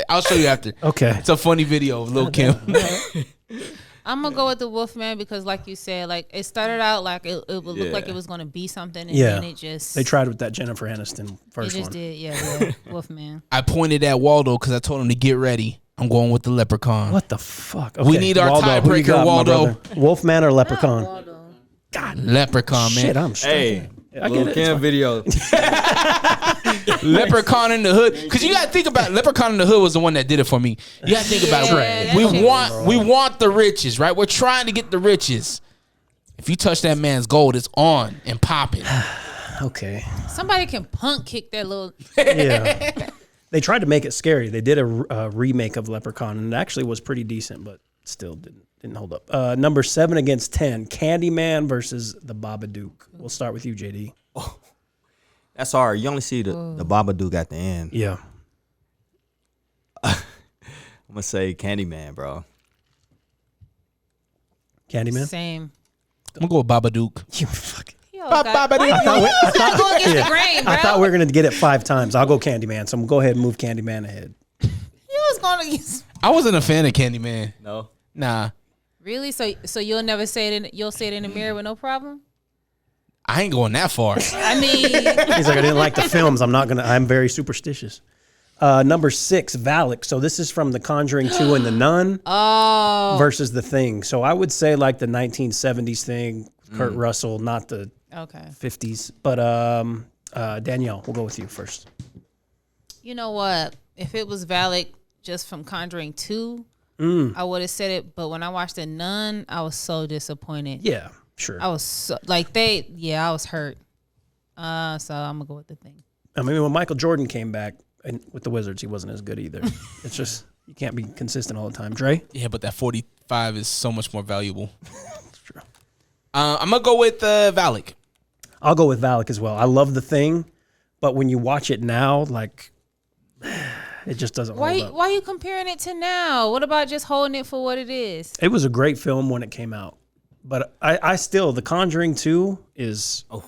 I'll show you after. Okay. It's a funny video of Lil Kim. I'm gonna go with the Wolfman because, like you said, like it started out like it would look like it was gonna be something, and Yeah. then it just They tried with that Jennifer Aniston it first just one. did, yeah, Wolfman. I pointed at Waldo because I told him to get ready. I'm going with the Leprechaun. What the fuck? We need our who you tiebreaker, got, my Waldo. brother? Wolfman or Leprechaun? Leprechaun, man. Shit, I'm straight. Hey, I get Little it. Kim video. Leprechaun in the Hood, because you gotta think about Leprechaun in the Hood was the one that did it for me. You gotta think about Yeah, it. that We shit want the riches, right? We're trying to get the riches. If you touch that man's gold, it's on and popping. Okay. Somebody can punk kick that little. Yeah. They tried to make it scary. They did a remake of Leprechaun, and it actually was pretty decent, but still didn't hold up. Number 7 against 10, Candyman versus the Babadook. We'll start with you, JD. That's hard. You only see the Babadook at the end. Yeah. I'm gonna say Candyman, bro. Candyman? Same. I'm gonna go with Babadook. You fucking... Yo, God. Babadook. Go against the grain, bro. I thought we were going to get it 5 times. I'll go Candyman, so I'm going to go ahead and move Candyman ahead. You was going against. I wasn't a fan of Candyman. No. Nah, Really? So you'll never say it. You'll say it in the mirror with no problem. I ain't going that far. I mean, He's like, I didn't like the films. I'm very superstitious. Number 6, Valak. So this is from The Conjuring 2 and The Nun versus The Thing. So I would say like the 1970s thing, Kurt Russell, not the okay. 50s. But Danielle, we'll go with you first. You know what? If it was valid just from Conjuring 2, I would have said it. But when I watched The Nun, I was so disappointed. Yeah, sure. I was so, like I was hurt. So I'm gonna go with The Thing. I mean, when Michael Jordan came back and with the Wizards, he wasn't as good either. It's just, you can't be consistent all the time. Dre? Yeah, but that 45 is so much more valuable. That's true. I'm gonna go with Valak. I'll go with Valak as well. I love The Thing, but when you watch it now, like, it just doesn't hold up. Why are you comparing it to now? What about just holding it for what it is? It was a great film when it came out. But I still, The Conjuring 2 is that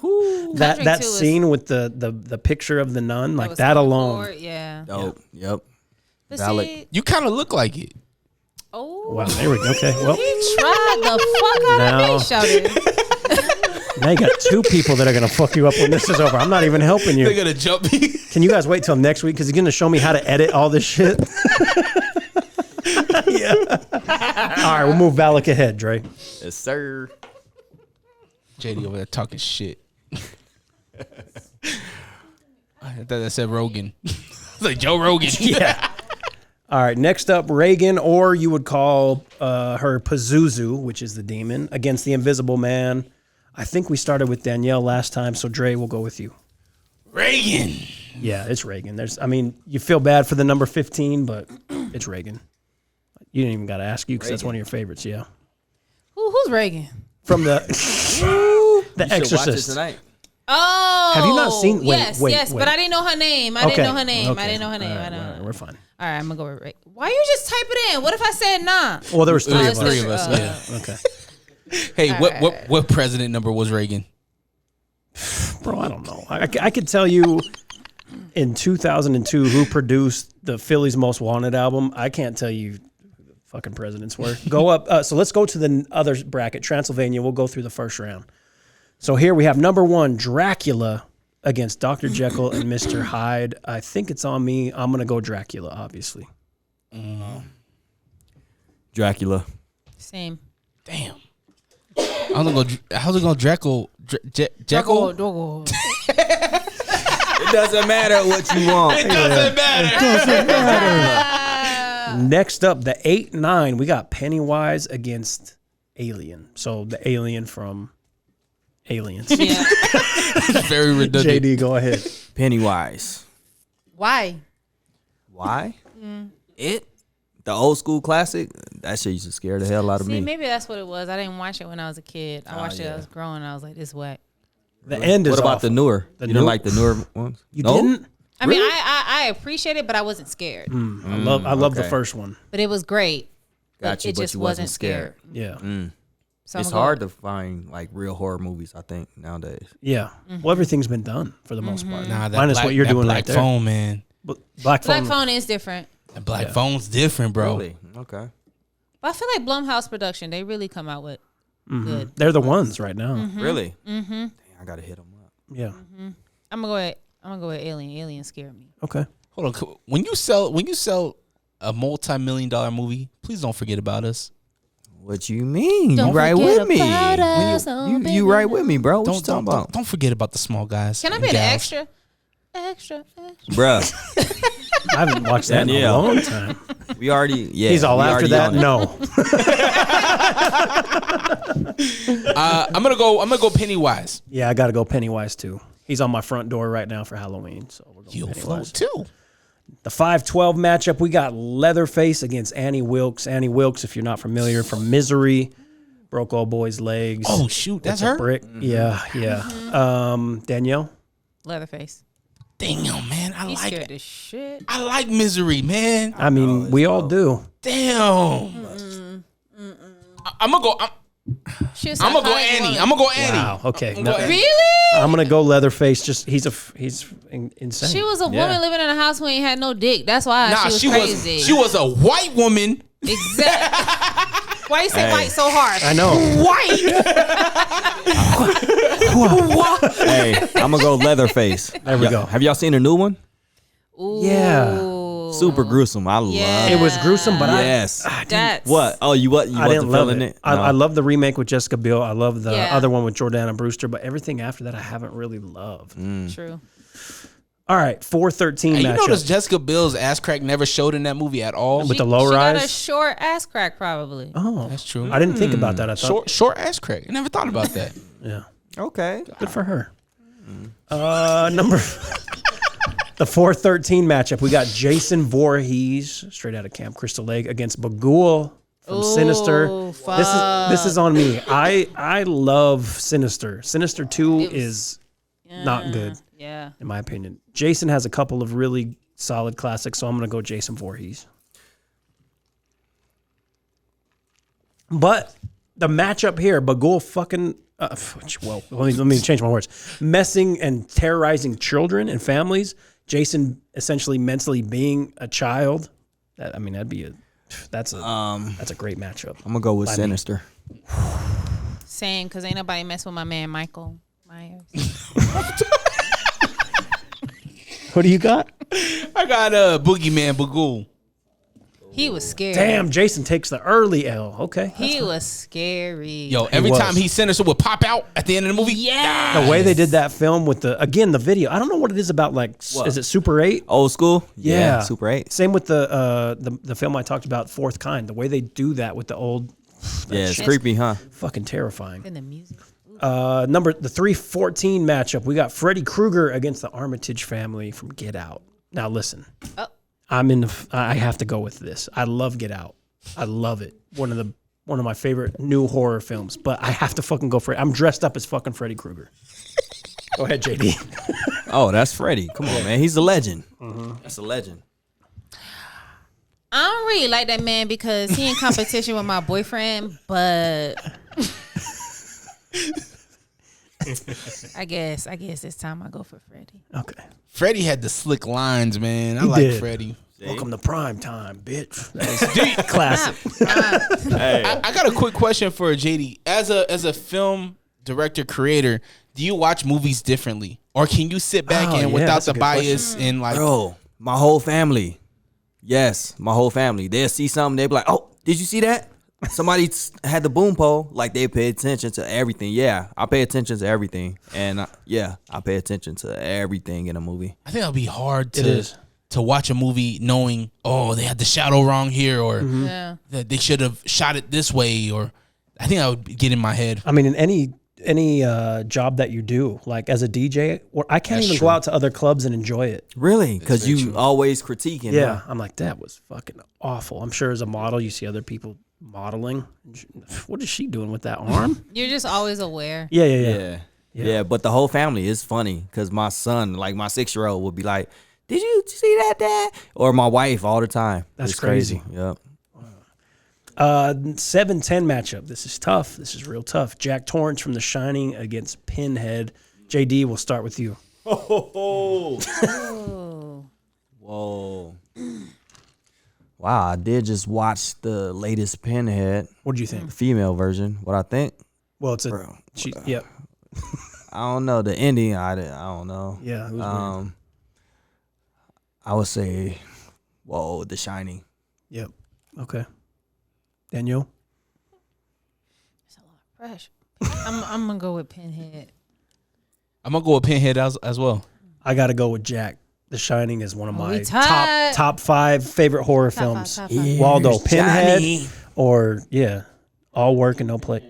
Conjuring 2 is- scene with the picture of the nun, like was that going alone. forward, yeah. Dope. Yep. But Valid. see, You kind of look like it. oh, Wow, there we go. Okay, well, he tried the fuck out Now- of me, shouted. now you got 2 people that are going to fuck you up when this is over. I'm not even helping They're you. gonna jump me. Can you guys wait till next week? Because he's going to show me how to edit all this shit. Yeah. All right, we'll move Valak ahead, Dre. Yes, sir. JD over there talking shit. I thought that said Rogan. It's like Joe Rogan. Yeah. All right, next up, Reagan, or you would call her Pazuzu, which is the demon, against the Invisible Man. I think we started with Danielle last time, so Dre, we'll go with you. Reagan. Yeah, it's Reagan. You feel bad for the number 15, but it's Reagan. You didn't even got to ask you because that's one of your favorites. Yeah. Who's Reagan? From the You should Exorcist. watch it tonight. Oh, Have you not seen? Wait, yes, wait, yes, wait. but I didn't know her name. I didn't know her name. I didn't know her name. All I right, don't all right, know. we're fine. All right, I'm gonna go with Reagan. Why you just type it in? What if I said nah? Well, there was three it's of us. three of us, Yeah. Okay. Hey, All what president number was Reagan? Bro, I don't know. I could tell you in 2002 who produced the Phillies Most Wanted album. I can't tell you who the fucking presidents were. Go up. So let's go to the other bracket, Transylvania. We'll go through the first round. So here we have number 1, Dracula against Dr. Jekyll and Mr. Hyde. I think it's on me. I'm going to go Dracula, obviously. Dracula. Same. Damn. How's it going Jekyll? Jekyll? It doesn't matter what you want. It doesn't matter. Next up, the 8-9. We got Pennywise against Alien. So the alien from Aliens. Yeah. Very redundant. JD, go ahead. Pennywise. Why? Why? It? The old school classic? That shit used to scare the hell out of See, me. maybe that's what it was. I didn't watch it when I was a kid. I watched it when I was growing. And I was like, this whack. The end is What about awful. the newer? The You didn't new- like the newer ones? You No? didn't? I mean, I appreciate it, but I wasn't scared. I love the okay. first one. But it was great. Got you, It but just you wasn't wasn't scared. Yeah. So It's hard to find like real horror movies, I think, nowadays. Yeah. Well, everything's been done for the most part. Nah, that Minus black, what you're that doing black right there. phone, man. Black phone. Black Phone is different. That black phone's different, bro. Really? Okay. But I feel like Blumhouse production, they really come out with good. They're the ones right now. Really? Mm-hmm. I gotta hit them up. Yeah. I'm gonna go with Alien. Alien scared me. Okay. Hold on. When you sell a multi-million-dollar movie, please don't forget about us. What you mean? Don't you right forget with me? about us, oh, You baby. right with me, bro? What you talking Don't, about? don't forget about the small guys. Can I and be the gals. extra? Extra. Bruh, I haven't watched that in a Danielle. long time. we already, yeah. He's all we after already that? on it. No. I'm gonna go Pennywise. Yeah, I got to go Pennywise too. He's on my front door right now for Halloween. So we're going You'll Pennywise. float too. The 5-12 matchup, we got Leatherface against Annie Wilkes. Annie Wilkes, if you're not familiar, from Misery, broke old boy's legs. Oh shoot, that's with a her. brick. Yeah, yeah. Danielle? Leatherface. Damn, man, I He like scared it. the shit. I like Misery, man. I mean, we all do. Damn. I'm gonna go. She's I'm gonna go Annie. I'm gonna go Annie. Wow. Okay. I'm No, gonna go Annie. Really? I'm gonna go Leatherface. Just he's insane. She was a Yeah. woman living in a house who ain't had no dick. That's why Nah, she was crazy. she was a white woman. Exactly. Why you say Hey. white so hard? I know. White. Hey, I'm gonna go Leatherface. There we go. Have y'all seen the new one? Ooh. Yeah. Super gruesome. I love Yeah. it. It was gruesome, but Yes. That's What? Oh, you what? You I wasn't didn't love feeling it. it? I love the remake with Jessica Biel. I love the Yeah. other one with Jordana Brewster, but everything after that I haven't really loved. true. All right, 4-13 Hey, you matchup. notice Jessica Biel's ass crack never showed in that movie at all. With the low She got a rise? short ass crack, probably. Oh, That's true. I didn't think about that. I thought, Short ass crack. I never thought about that. yeah, Okay. good for her. The 4-13 matchup. We got Jason Voorhees, straight out of Camp Crystal Lake, against Bagul from Sinister. This is on me. I love Sinister. Sinister 2 is not good, Yeah. in my opinion. Jason has a couple of really solid classics, so I'm going to go Jason Voorhees. But the matchup here, Bagul fucking, let me change my words. Messing and terrorizing children and families. Jason essentially mentally being a child. That's a great matchup. I'm gonna go with By me. Sinister. Same, because ain't nobody mess with my man Michael Myers. Who do you got? I got Boogeyman Bagul. He was scary. Damn, Jason takes the early L. Okay. He was scary. Yo, every was. time he Sinister would pop out at the end of the movie. Yeah. The way they did that film with the video. I don't know what it is about. Like, is it Super 8? Old school? Yeah. Super 8. Same with the film I talked about, Fourth Kind. The way they do that with the old, Yeah, it's creepy, huh? fucking terrifying. And the music. The 314 matchup. We got Freddy Krueger against the Armitage family from Get Out. Now listen, I have to go with this. I love Get Out. I love it. One of my favorite new horror films. But I have to fucking go for it. I'm dressed up as fucking Freddy Krueger. Go ahead, JD. Oh, that's Freddy. Come on, man. He's a legend. That's a legend. I don't really like that man because he in competition with my boyfriend, but I guess this time I go for Freddie. Okay. Freddie had the slick lines, man. I He like did. Freddie. Welcome to prime time, bitch. That is classic. I got a quick question for JD. As a film director creator, do you watch movies differently, or can you sit back and without that's a the good bias and like? Bro, my whole family. Yes, my whole family. They'll see something. They'll be like, oh, did you see that? Somebody had the boom pole. Like, they pay attention to everything. Yeah, I pay attention to everything. And I pay attention to everything in a movie. I think it'll be hard It is. to watch a movie knowing, oh, they had the shadow wrong here, or Yeah. that they should have shot it this way, or I think I would get in my head. I mean, in any job that you do, like as a DJ, or I can't even go out to other clubs and enjoy it. Really? Because you always critiquing. Yeah, Huh? I'm like, that was fucking awful. I'm sure as a model, you see other people modeling. What is she doing with that arm? You're just always aware. Yeah, but the whole family is funny because my son, like my 6-year-old, will be like, "Did you see that, Dad?" Or my wife all the time. That's It's crazy. crazy. Yep. 7-10 matchup. This is tough. This is real tough. Jack Torrance from The Shining against Pinhead. JD, we'll start with you. Oh. Whoa. Wow, I did just watch the latest Pinhead, What do you think? the female version. What I think? Well, it's a. Bro. Yep. I don't know. The ending, I don't know. Yeah. It was weird. I would say, whoa, The Shining. Yep. Okay. Danielle? Fresh. I'm gonna go with Pinhead. I'm gonna go with Pinhead as well. I got to go with Jack. The Shining is one of my we tied. top 5 favorite horror Top films. five, top five. Waldo, Pinhead, Johnny. or all work and no play.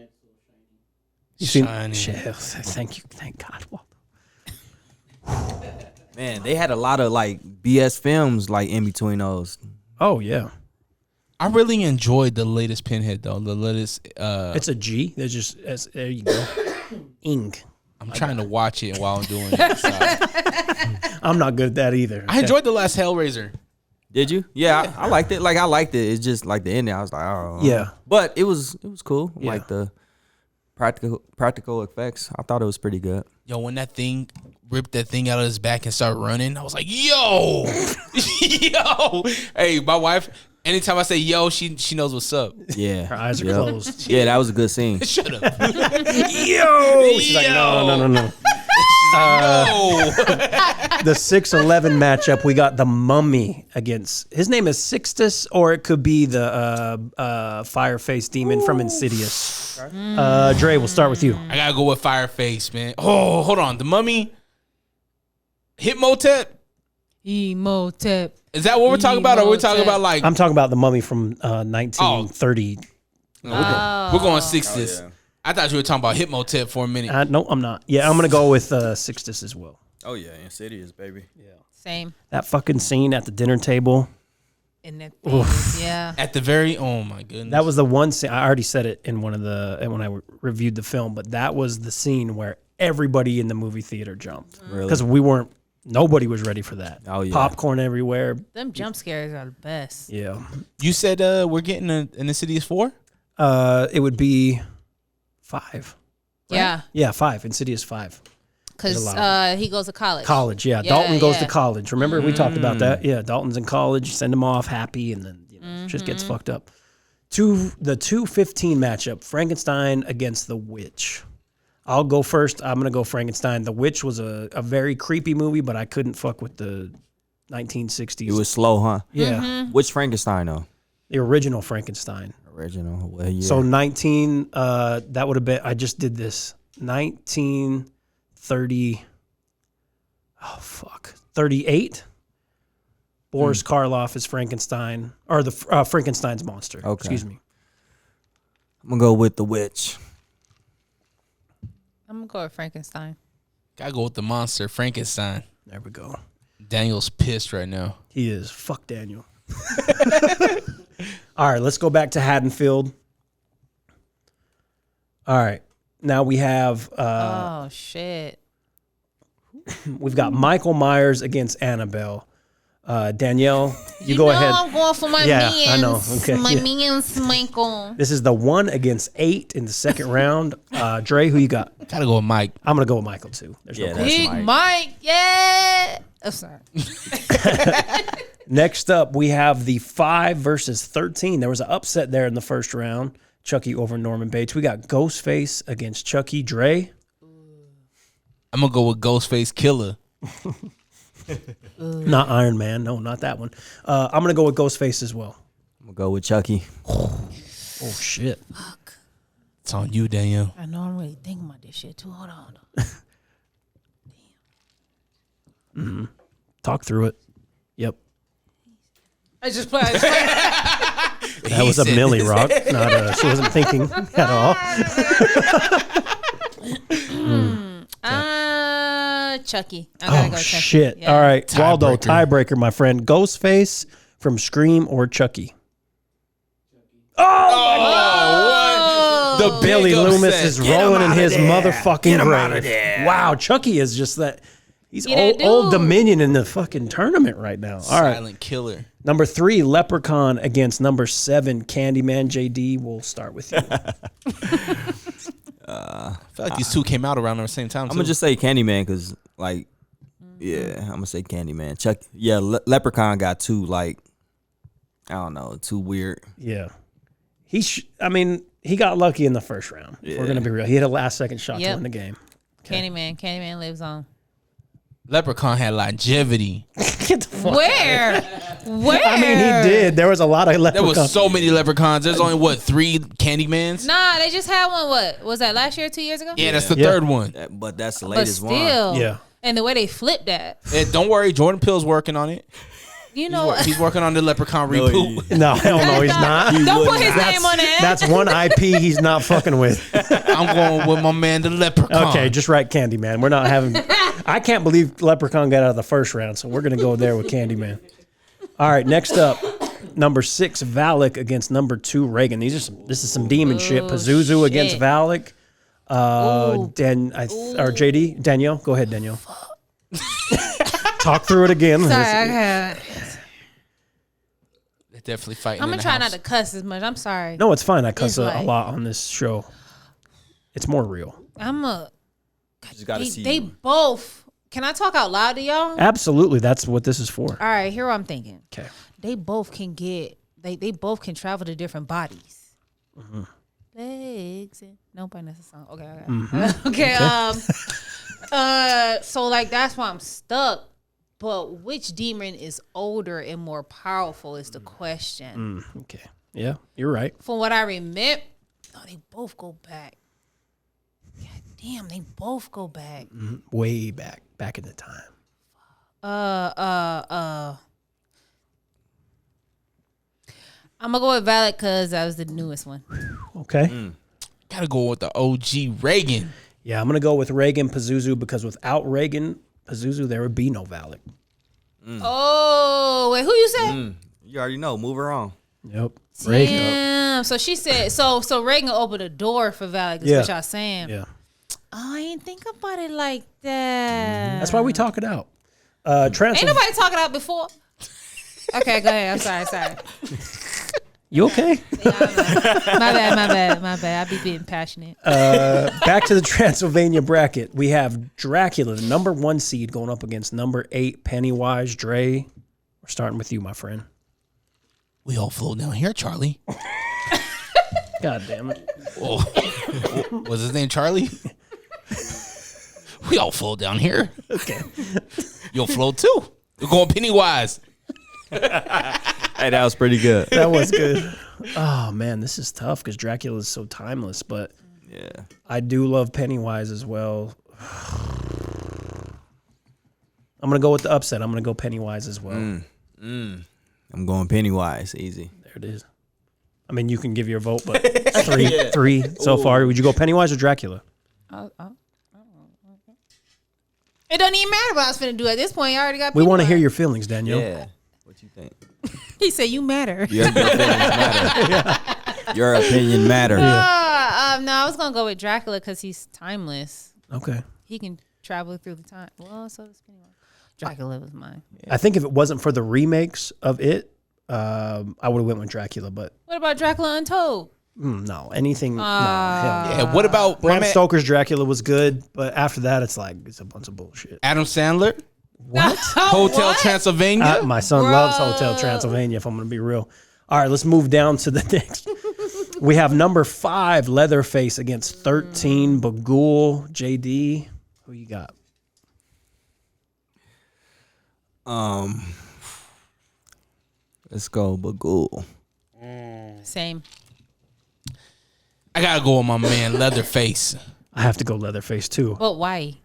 You seen? Shining. Shit, thank you, thank God. Waldo. Man, they had a lot of like BS films like in between those. Oh yeah, I really enjoyed the latest Pinhead though. The latest. it's a G. There's just there you go. Ing. I'm trying to watch it while I'm doing it. So. I'm not good at that either. I enjoyed the last Hellraiser. Did you? Yeah, I liked it. Like I liked it. It's just like the ending. I was like, oh. Yeah. But it was cool. Yeah. Like the practical effects. I thought it was pretty good. Yo, when that thing ripped that thing out of his back and started running, I was like, yo, yo. Hey, my wife, anytime I say yo, she knows what's up. Yeah. Her eyes are Yep. closed. Yeah, that was a good scene. Shut up. Yo, she's like, no. No. The 6-11 matchup, we got the Mummy against. His name is Sixtus, or it could be the fire-faced demon from Insidious. Dre, we'll start with you. I gotta go with Fireface, man. Oh, hold on. The Mummy, Hitmotep. Emotep. Is that what we're talking about? Or we're talking about like I'm talking about the Mummy from 1930. we're going Sixtus. I thought you were talking about Hitmotep for a minute. No, I'm not. Yeah, I'm gonna go with Sixtus as well. Oh yeah, Insidious, baby. Same. That fucking scene at the dinner table. In that thing. Yeah. At the very, oh my goodness. That was the one scene. I already said it in when I reviewed the film, but that was the scene where everybody in the movie theater jumped Really? because nobody was ready for that. Oh, yeah. Popcorn everywhere. Them jump scares are the best. Yeah. You said we're getting an Insidious 4? It would be 5. Yeah. Yeah, 5. Insidious 5. Because There's a he goes to college. College, yeah. Yeah, Dalton goes to yeah. college. Remember we talked about that? Yeah, Dalton's in college. Send him off happy, and then just gets fucked up. The 2-15 matchup: Frankenstein against the Witch. I'll go first. I'm gonna go Frankenstein. The Witch was a very creepy movie, but I couldn't fuck with the 1960s. It was slow, huh? yeah, Which Frankenstein though? the original Frankenstein. Original. Well, yeah. So 19. That would have been. I just did this. 1930. Oh fuck. 38. Boris Karloff is Frankenstein, or the Frankenstein's monster. Okay. Excuse me. I'm gonna go with the Witch. I'm gonna go with Frankenstein. Gotta go with the monster, Frankenstein. There we go. Daniel's pissed right now. He is. Fuck Daniel. All right, let's go back to Haddonfield. All right. Now we have Oh shit. we've got Michael Myers against Annabelle. Danielle, you go ahead. I'm going for my Yeah, minions. I know. Okay, My yeah. minions, Michael. This is the 1 against 8 in the second round. Dre, who you got? Gotta go with Mike. I'm gonna go with Michael too. There's Yeah, no that's question. Big Mike. Mike, yeah. Oh, sorry. Next up, we have the 5 versus 13. There was an upset there in the first round. Chucky over Norman Bates. We got Ghostface against Chucky. Dre. I'm gonna go with Ghostface Killer. Not Iron Man. No, not that one. I'm gonna go with Ghostface as well. I'm gonna go with Chucky. Oh shit. It's on you, Danielle. I know I'm really thinking about this shit too. Hold on. Talk through it. Yep. I just played. That was a Millie Rock. Not she wasn't thinking at all. Chucky. I gotta Oh go Chucky. shit. Yeah. All right. Waldo, Tiebreaker. tiebreaker, my friend. Ghostface from Scream or Chucky? The big Billy Loomis upset. is Get him rolling in outta his there. motherfucking Get him grave. outta there. Wow, Chucky is just that. He's Yeah, that old dude. Dominion in the fucking tournament right now. All right. Silent killer. Number 3, Leprechaun against number 7, Candyman. JD, we'll start with you. I feel like these two came out around the same time. I'm gonna just say Candyman because, like, yeah, I'm gonna say Candyman. Chuck, yeah, Leprechaun got too, like, I don't know, too weird. Yeah. I mean, he got lucky in the first round. If we're Yeah. going to be real. He had a last-second shot to Yep. win the game. Candyman lives on. Leprechaun had longevity. Get the fuck. Where? Where? I mean, he did. There was a lot of There leprechauns. was so many leprechauns. There's only, what, 3 Candymans? Nah, they just had one. What was that? Last year, 2 years ago? Yeah, that's the Yeah. third one. But that's the But latest one. still, Yeah. And the way they flipped that, And don't worry, Jordan Peele's working on it. you know, He's working on the Leprechaun reboot. No, hell no, he's not. don't put his name on it. That's one IP he's not fucking with. I'm going with my man, the Leprechaun. Okay, just write Candyman. We're not having. I can't believe Leprechaun got out of the first round, so we're going to go there with Candyman. All right, next up, number 6, Valak against number 2, Reagan. This is some demon shit. Pazuzu against shit. Valak. Ooh. Or JD, Danielle. Go ahead, Danielle. Talk through it again. Sorry, okay. They're definitely fighting. I'm in gonna the try house. not to cuss as much. I'm sorry. No, it's fine. I cuss It's a like- lot on this show. It's more real. Just gotta see. They both. Can I talk out loud to y'all? Absolutely, that's what this is for. All right, here what I'm thinking. Okay. They both can get. They both can travel to different bodies. Legs. Nobody knows the song. Okay. Okay. So like that's why I'm stuck. But which demon is older and more powerful is the question. Okay. Yeah, you're right. From what I remember, no, they both go back. God damn, they both go back. Way back in the time. I'm gonna go with Valak because that was the newest one. Okay. Gotta go with the OG Reagan. Yeah, I'm gonna go with Reagan Pazuzu because without Reagan Pazuzu, there would be no Valak. Oh, wait, who you said? You already know. Move her on. Yep. Reagan. Damn. So she said. So Reagan opened a door for Valak. Is Yeah. what y'all saying? Yeah. Oh, I didn't think about it like that. That's why we talk it out. Ain't nobody talking out before. Okay, go ahead. I'm sorry. You okay? My bad. I be being passionate. Back to the Transylvania bracket. We have Dracula, the number 1 seed, going up against number 8, Pennywise. Dre, we're starting with you, my friend. We all float down here, Charlie. God damn it. Was his name Charlie? We all float down here. Okay. You'll float too. We're going Pennywise. Hey, that was pretty good. That was good. Oh, man, this is tough because Dracula is so timeless, but Yeah. I do love Pennywise as well. I'm going to go with the upset. I'm going to go Pennywise as well. I'm going Pennywise. Easy. There it is. I mean, you can give your vote, but three so far. Would you go Pennywise or Dracula? It doesn't even matter what I was finna do at this point. I already got. We want to hear Pennywise. your feelings, Danielle. Yeah. What you think? He said you matter. Your feelings matter. Your opinion matter. No, I was gonna go with Dracula because he's timeless. Okay. He can travel through the time. Well, so does Pennywise. Dracula was mine. I think if it wasn't for the remakes of it, I would have went with Dracula. But What about Dracula Untold? no, anything. No, hell no. Yeah, what about Bram my man Stoker's Dracula was good, but after that, it's a bunch of bullshit. Adam Sandler? What? Hotel What? Transylvania? My son loves Hotel Transylvania, if I'm going to be real. All right, let's move down to the next. We have number 5, Leatherface against 13, Bagul. JD, who you got? Let's go, Bagul. Same. I gotta go with my man Leatherface. I have to go Leatherface, too. But why?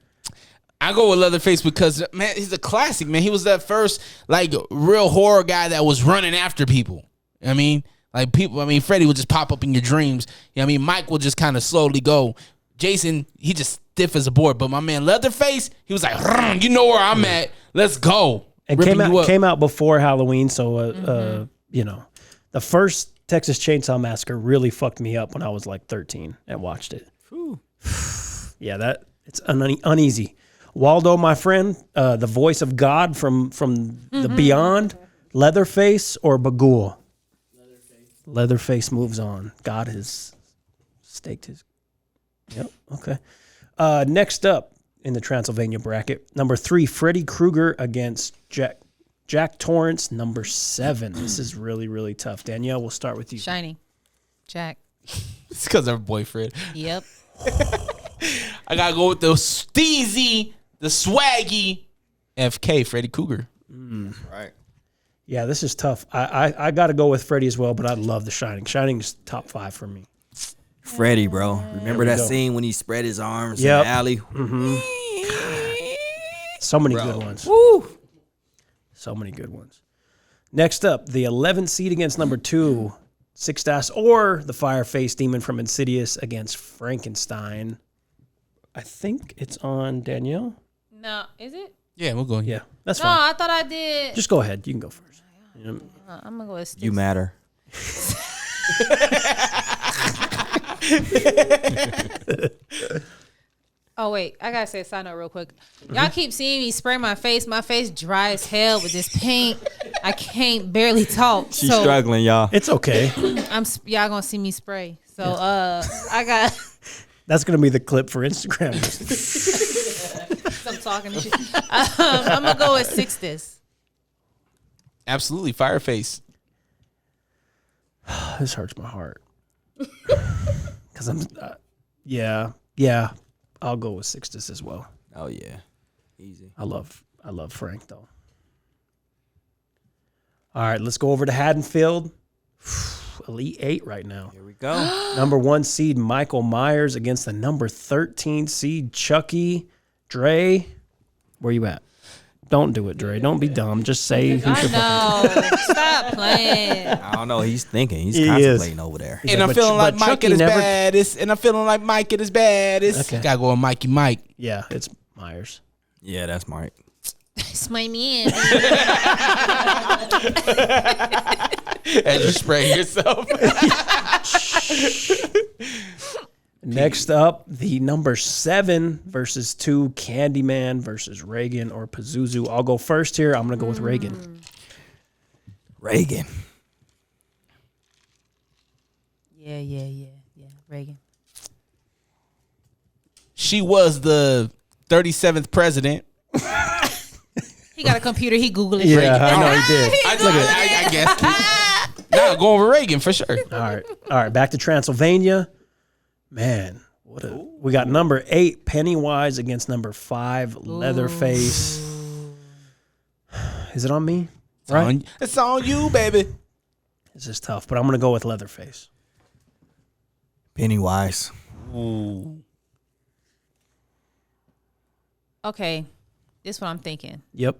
I go with Leatherface because, man, he's a classic, man. He was that first, like, real horror guy that was running after people. I mean, like, Freddy would just pop up in your dreams. You know what I mean? Mike will just kind of slowly go. Jason, he just stiff as a board. But my man Leatherface, he was like, you know where I'm at. Let's go. And came out before Halloween, so, you know, the first Texas Chainsaw Massacre really fucked me up when I was like 13 and watched it. Yeah, it's uneasy. Waldo, my friend, the voice of God from the Beyond, Leatherface or Bagul? Leatherface moves on. God has staked his. Yep. Okay. Next up in the Transylvania bracket, number 3, Freddy Krueger against Jack Torrance. Number 7. This is really, really tough. Danielle, we'll start with you. Shining. Jack. It's because of her boyfriend. Yep. I gotta go with the steezy, the swaggy FK, Freddy Krueger. Right. Yeah, this is tough. I got to go with Freddy as well, but I love The Shining. Shining's top 5 for me. Freddy, bro. Remember that go. scene when he spread his arms in Yep. the alley? So many Bro. good ones. Woo. So many good ones. Next up, the 11th seed against number 2, Sixtas, or the Fireface Demon from Insidious against Frankenstein. I think it's on Danielle. No, is it? Yeah, we'll go. Yeah, that's No, fine. I thought I did. Just go ahead. You can go first. You know, I'm gonna go with You matter. Oh wait, I gotta say a side note real quick. Y'all keep seeing me spray my face. My face dry as hell with this paint. I can't barely talk. She's so struggling, y'all. it's okay. y'all gonna see me spray. So I got. That's going to be the clip for Instagram. I'm talking to shit. I'm gonna go with Sixtus. Absolutely, Fireface. This hurts my heart. Because I'm, yeah, I'll go with Sixtus as well. Oh, yeah. Easy. I love Frank though. All right, let's go over to Haddonfield. Elite 8 right now. Here we go. Number 1 seed Michael Myers against the number 13 seed Chucky. Dre, where you at? Don't do it, Dre. Don't be dumb. Just say who should. I know. Stop playing. I don't know. He's thinking. He's He contemplating over there. And I'm but feeling like Mike Chucky at his never- baddest. And I'm feeling like Mike at his baddest. Okay. Gotta go with Mikey Mike. Yeah, it's Myers. Yeah, that's Mike. Smite me in. As you spray yourself. Next up, the number 7 versus 2, Candyman versus Reagan or Pazuzu. I'll go first here. I'm going to go with Reagan. Reagan. Yeah. Reagan. She was the 37th president. He got a computer. He Googled it. Yeah, I know he did. I guess. No, going with Reagan for sure. All right. Back to Transylvania. Man, we got number 8, Pennywise against number 5, Leatherface. Is it on me? Right? It's on you, baby. This is tough, but I'm going to go with Leatherface. Pennywise. Ooh. Okay, this is what I'm thinking. Yep.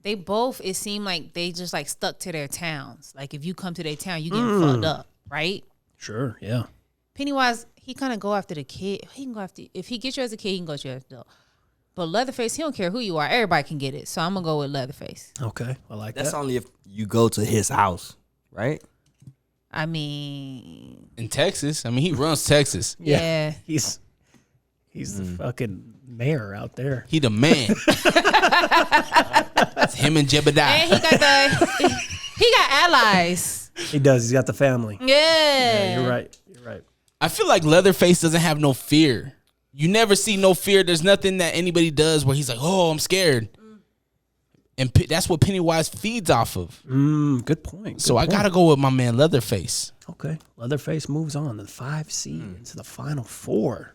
They both, it seemed like they just like stuck to their towns. Like if you come to their town, you getting fucked up, right? Sure, yeah. Pennywise, he kind of go after the kid. He can go after, if he gets you as a kid, he can go to you as an adult. But Leatherface, he don't care who you are. Everybody can get it. So I'm gonna go with Leatherface. Okay, I like That's that. only if you go to his house, right? I mean, In Texas, I mean, he runs Texas. yeah. He's the fucking mayor out there. He the man. It's him and Jebediah. And he got allies. He does. He's got the family. Yeah. You're right. You're right. I feel like Leatherface doesn't have no fear. You never see no fear. There's nothing that anybody does where he's like, oh, I'm scared. And that's what Pennywise feeds off of. Good point. So I got to go with my man Leatherface. Okay. Leatherface moves on to the 5 seed into the final 4.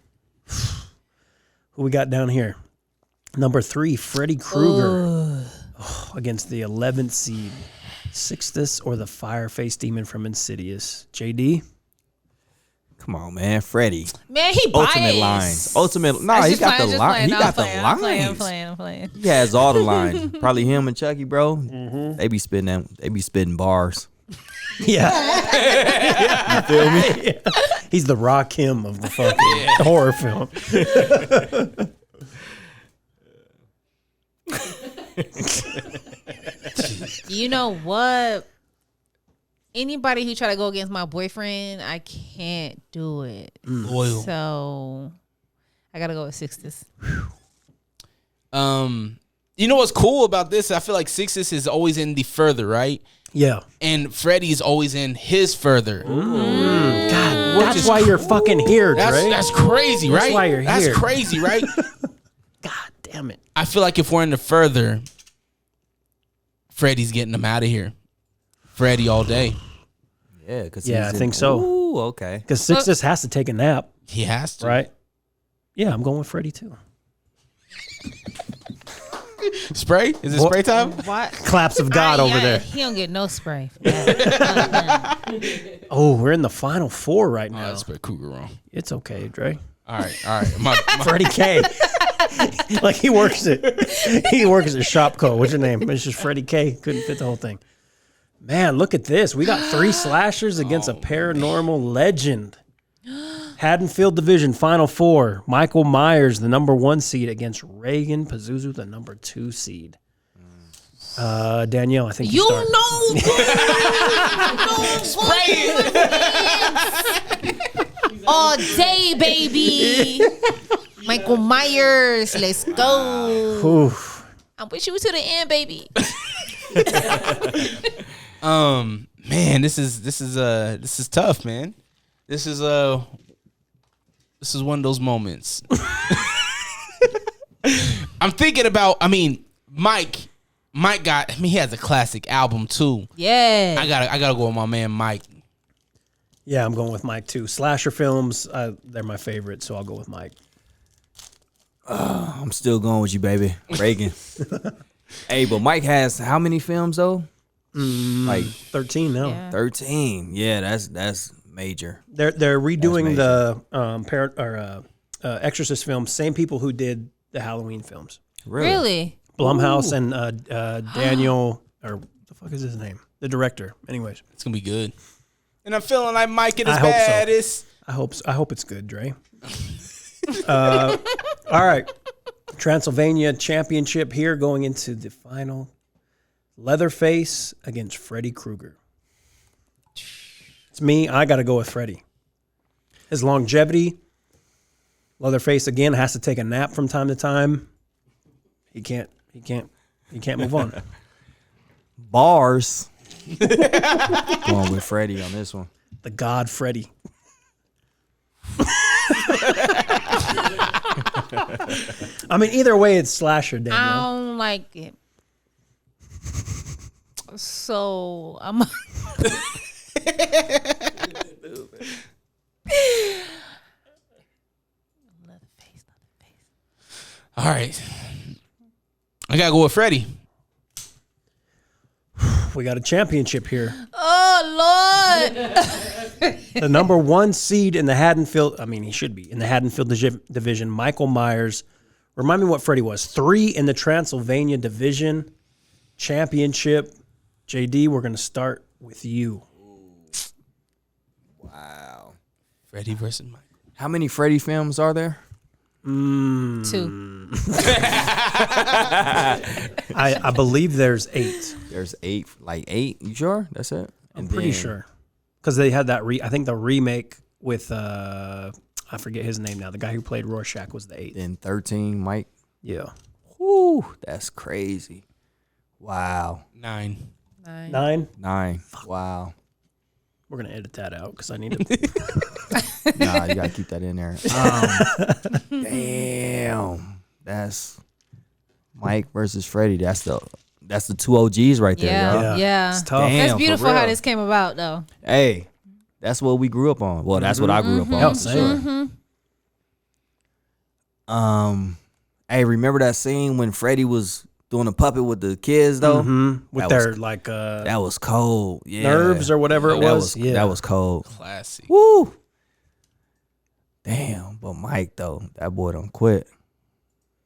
Who we got down here? Number 3, Freddy Krueger against the 11th seed, Sixtus or the Fireface Demon from Insidious. JD? Come on, man, Freddy. Man, he biased. Ultimate lines. Ultimate. Nah, he got the line. He got the lines. I'm playing. He has all the lines. Probably him and Chucky, bro. They be spitting them. They be spitting bars. Yeah. You feel me? Yeah. He's the Rakim of the fucking horror film. You know what? Anybody who try to go against my boyfriend, I can't do it. Loyal. So I gotta go with Sixtus. You know what's cool about this? I feel like Sixtus is always in the further, right? Yeah. And Freddy's always in his further. God, that's why you're fucking here, Dre. That's crazy, right? That's why you're here. That's crazy, right? God damn it. I feel like if we're in the further, Freddy's getting them out of here. Freddy all day. Yeah, because I think so. Ooh, okay. Because Sixtus has to take a nap, He has to. right? Yeah, I'm going with Freddy too. Spray? Is it spray time? What? Claps of God over there. He don't get no spray. For that. Oh, we're in the final 4 right Oh, now. I spelled Cougar wrong. It's okay, Dre. All right. My Freddie K. Like he works at Shopco. What's your name? It's just Freddie K. Couldn't fit the whole thing. Man, look at this. We got 3 slashers against a paranormal legend. Haddonfield Division, Final 4. Michael Myers, the number 1 seed, against Reagan Pazuzu, the number 2 seed. Danielle, I think you start. Spray it. All day, baby. Michael Myers, let's go. Oof. I'm with you to the end, baby. man, this is tough, man. This is one of those moments. I'm thinking about. I mean, Mike got. He has a classic album too. Yeah. I gotta go with my man Mike. Yeah, I'm going with Mike too. Slasher films, they're my favorite, so I'll go with Mike. I'm still going with you, baby. Reagan. Hey, but Mike has how many films though? Like 13 now. Yeah. 13. Yeah, that's major. They're redoing the Exorcist film. Same people who did the Halloween films. Really? Blumhouse and Daniel, or the fuck is his name? The director. Anyways, It's gonna be good. And I'm feeling like Mike at his I hope so. baddest. I hope it's good, Dre. All right, Transylvania Championship here, going into the final. Leatherface against Freddy Krueger. It's me. I got to go with Freddy. His longevity. Leatherface again has to take a nap from time to time. He can't move on. Bars. Going with Freddy on this one. The God Freddy. I mean, either way, it's slasher, I Danielle. don't like it. So I'm. All right. I gotta go with Freddy. We got a championship here. Oh Lord! The number 1 seed in the Haddonfield. I mean, he should be in the Haddonfield division. Michael Myers. Remind me what Freddy was. 3 in the Transylvania division championship. JD, we're gonna start with you. Wow. Freddy versus Mike. How many Freddy films are there? 2. I believe there's 8. There's 8, like 8. You sure? That's it? I'm pretty sure. Because they had that, I think the remake with, I forget his name now. The guy who played Rorschach was the 8th. Then 13, Mike. Yeah. Whoo, that's crazy. Wow. 9. 9? 9. Wow. We're going to edit that out because I need to. Nah, you gotta keep that in there. Damn, that's Mike versus Freddie. That's the 2 OGs right there, Yeah, yo. yeah. It's tough. Damn, That's for beautiful how real. this came about, though. Hey, that's what we grew up on. Well, that's what I grew up on. Yeah, for same. sure. Hey, remember that scene when Freddie was doing a puppet with the kids though? With That their, was- like, That was cold. Yeah, nerves or whatever it that was. Yeah. That was cold. Classy. Woo. Damn, but Mike though, that boy don't quit.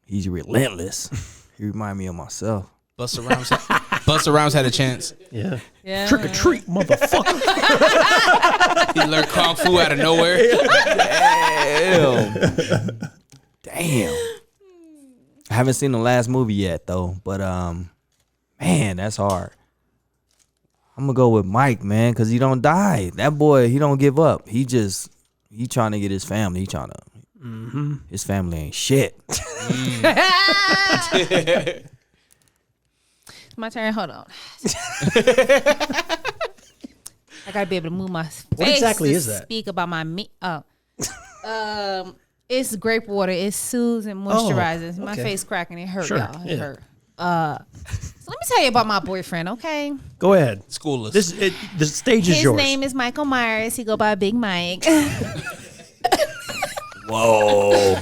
He's relentless. He remind me of myself. Busta Rhymes had a chance. Yeah. Yeah. Trick or treat, motherfucker. He learned Kung Fu out of nowhere. Damn. I haven't seen the last movie yet though, but man, that's hard. I'm gonna go with Mike, man, because he don't die. That boy, he don't give up. He trying to get his family. He trying to. His family ain't shit. My turn. Hold on. I gotta be able to move my face. What exactly to is that? Speak about my meat. It's grape water. It soothes and moisturizes. My okay. face cracking. It hurt, Sure, y'all. It yeah. hurt. So let me tell you about my boyfriend, okay? Go ahead. Schoolless. The stage is His yours. name is Michael Myers. He go by Big Mike. Whoa.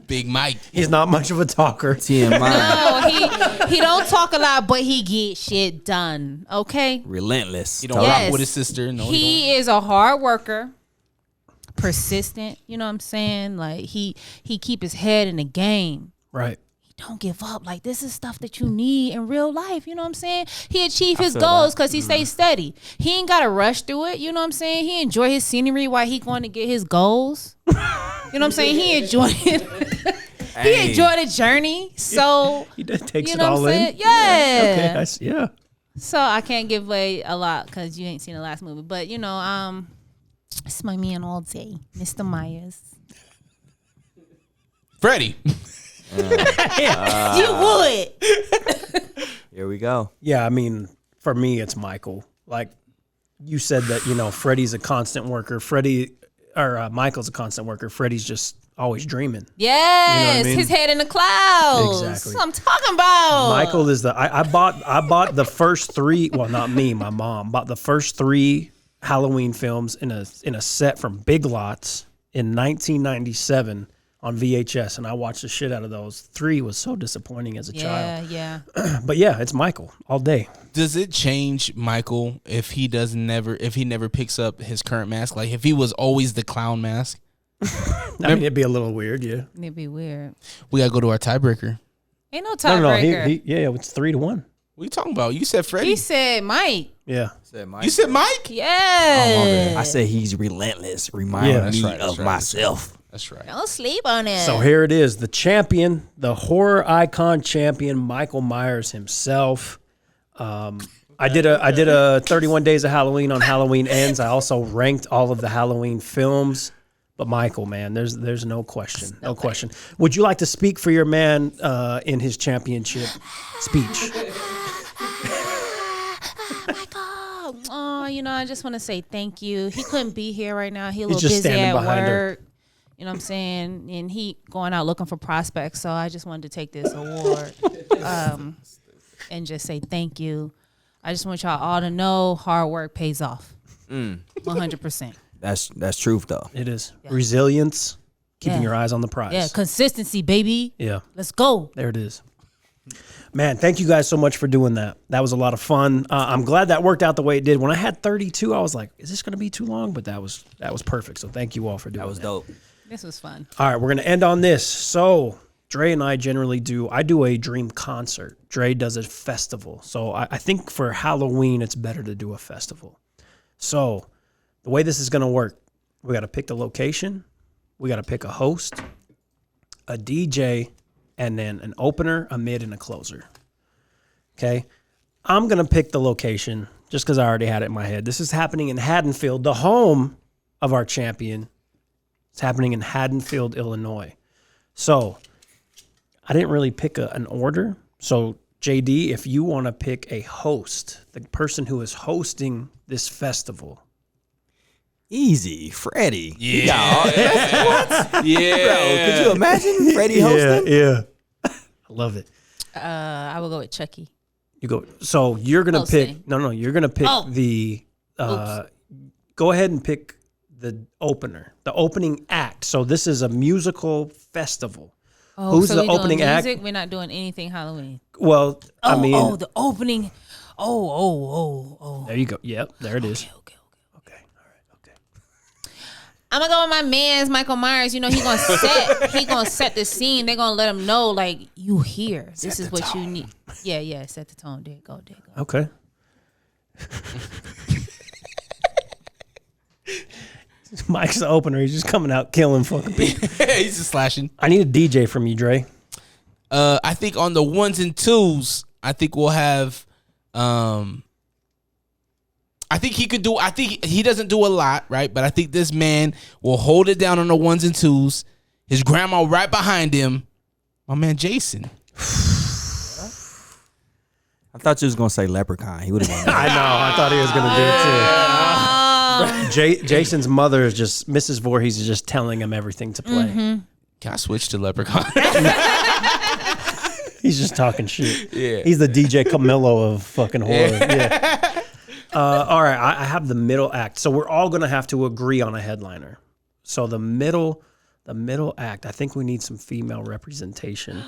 Big Mike. He's not much of a talker. TMI. No, he don't talk a lot, but he get shit done. Okay. Relentless. He don't rock with his sister. No, he He is a hard worker, persistent. You know what I'm saying? Like he keep his head in the game. Right. He don't give up. Like this is stuff that you need in real life. You know what I'm saying? He achieve his feel goals that. because he stays steady. He ain't got to rush through it. You know what I'm saying? He enjoy his scenery while he going to get his goals. You know what I'm saying? He enjoy it. He enjoy the journey. So He takes you it know all what I'm in. saying? Yeah. Okay. I see. Yeah. So I can't give away a lot because you ain't seen the last movie. But you know, it's my man all day, Mr. Myers. Freddie. You would. Here we go. Yeah. I mean, for me, it's Michael. Like you said that, you know, Freddie's a constant worker. Michael's a constant worker. Freddie's just always dreaming. Yes, mean? his head in the clouds. Exactly. That's what I'm talking about. Michael is I bought the first 3. Well, not me. My mom bought the first 3 Halloween films in a set from Big Lots in 1997 on VHS, and I watched the shit out of those. 3 was so disappointing as a child. Yeah. But yeah, it's Michael all day. Does it change Michael if he never picks up his current mask? Like if he was always the clown mask? I mean, it'd be a little weird, yeah. It'd be weird. We gotta go to our tiebreaker. Ain't no No, tiebreaker. yeah, it's 3-1. What are you talking about? You said Freddie. He said Mike. Yeah. You said Mike? Yeah. I said he's relentless. Remind that's me right, that's of right, myself. That's right. Don't sleep on it. So here it is, the champion, the horror icon champion, Michael Myers himself. I did a 31 Days of Halloween on Halloween Ends. I also ranked all of the Halloween films. But Michael, man, there's no question. No question. Would you like to speak for your man in his championship speech? Michael. Oh, you know, I just want to say thank you. He couldn't be here right now. He a little just busy standing at behind her. work. You know what I'm saying? And he going out looking for prospects. So I just wanted to take this award and just say thank you. I just want y'all all to know hard work pays off. 100%. That's truth though. It is. Resilience, keeping Yeah. your eyes on the prize. Yeah, consistency, baby. Yeah. Let's go. There it is. Man, thank you guys so much for doing that. That was a lot of fun. I'm glad that worked out the way it did. When I had 32, I was like, is this going to be too long? But that was perfect. So thank you all for doing that. That was dope. This was fun. All right, we're going to end on this. So Dre and I generally do a dream concert. Dre does a festival. So I think for Halloween, it's better to do a festival. So the way this is going to work, we got to pick the location. we got to pick a host, a DJ, and then an opener, a mid, and a closer. Okay? I'm going to pick the location just because I already had it in my head. This is happening in Haddonfield, the home of our champion. It's happening in Haddonfield, Illinois. So I didn't really pick an order. So JD, if you want to pick a host, the person who is hosting this festival. Easy, Freddie. Yeah. What? Yeah. Bro, could you imagine Freddie hosting? Yeah. I love it. I will go with Chucky. You go. So you're gonna Hosting. pick. No. You're gonna pick the. Go ahead and pick the opener, the opening act. So this is a musical festival. Oh, Who's so the we doing opening act? music? We're not doing anything Halloween. Well, I mean, the opening. Oh. there you go. Yep, there it is. Okay. Okay. All right. Okay. I'm gonna go with my man's Michael Myers. You know, he gonna set the scene. They're gonna let him know, like, you here. This is what you need. Yeah. Set the tone. There you go. Okay. Mike's the opener. He's just coming out killing fucking people. He's just slashing. I need a DJ from you, Dre. I think on the ones and twos, I think we'll have. I think he could do. I think he doesn't do a lot, right? But I think this man will hold it down on the ones and twos. His grandma right behind him. My man Jason. I thought you was gonna say Leprechaun. He would have been. I know. I thought he was gonna do it too. Jason's mother is just Mrs. Voorhees is just telling him everything to play. Mm-hmm. Can I switch to Leprechaun? He's just talking shit. Yeah. He's the DJ Camillo of fucking horror. Yeah. All right. I have the middle act. So we're all gonna have to agree on a headliner. So the middle act. I think we need some female representation.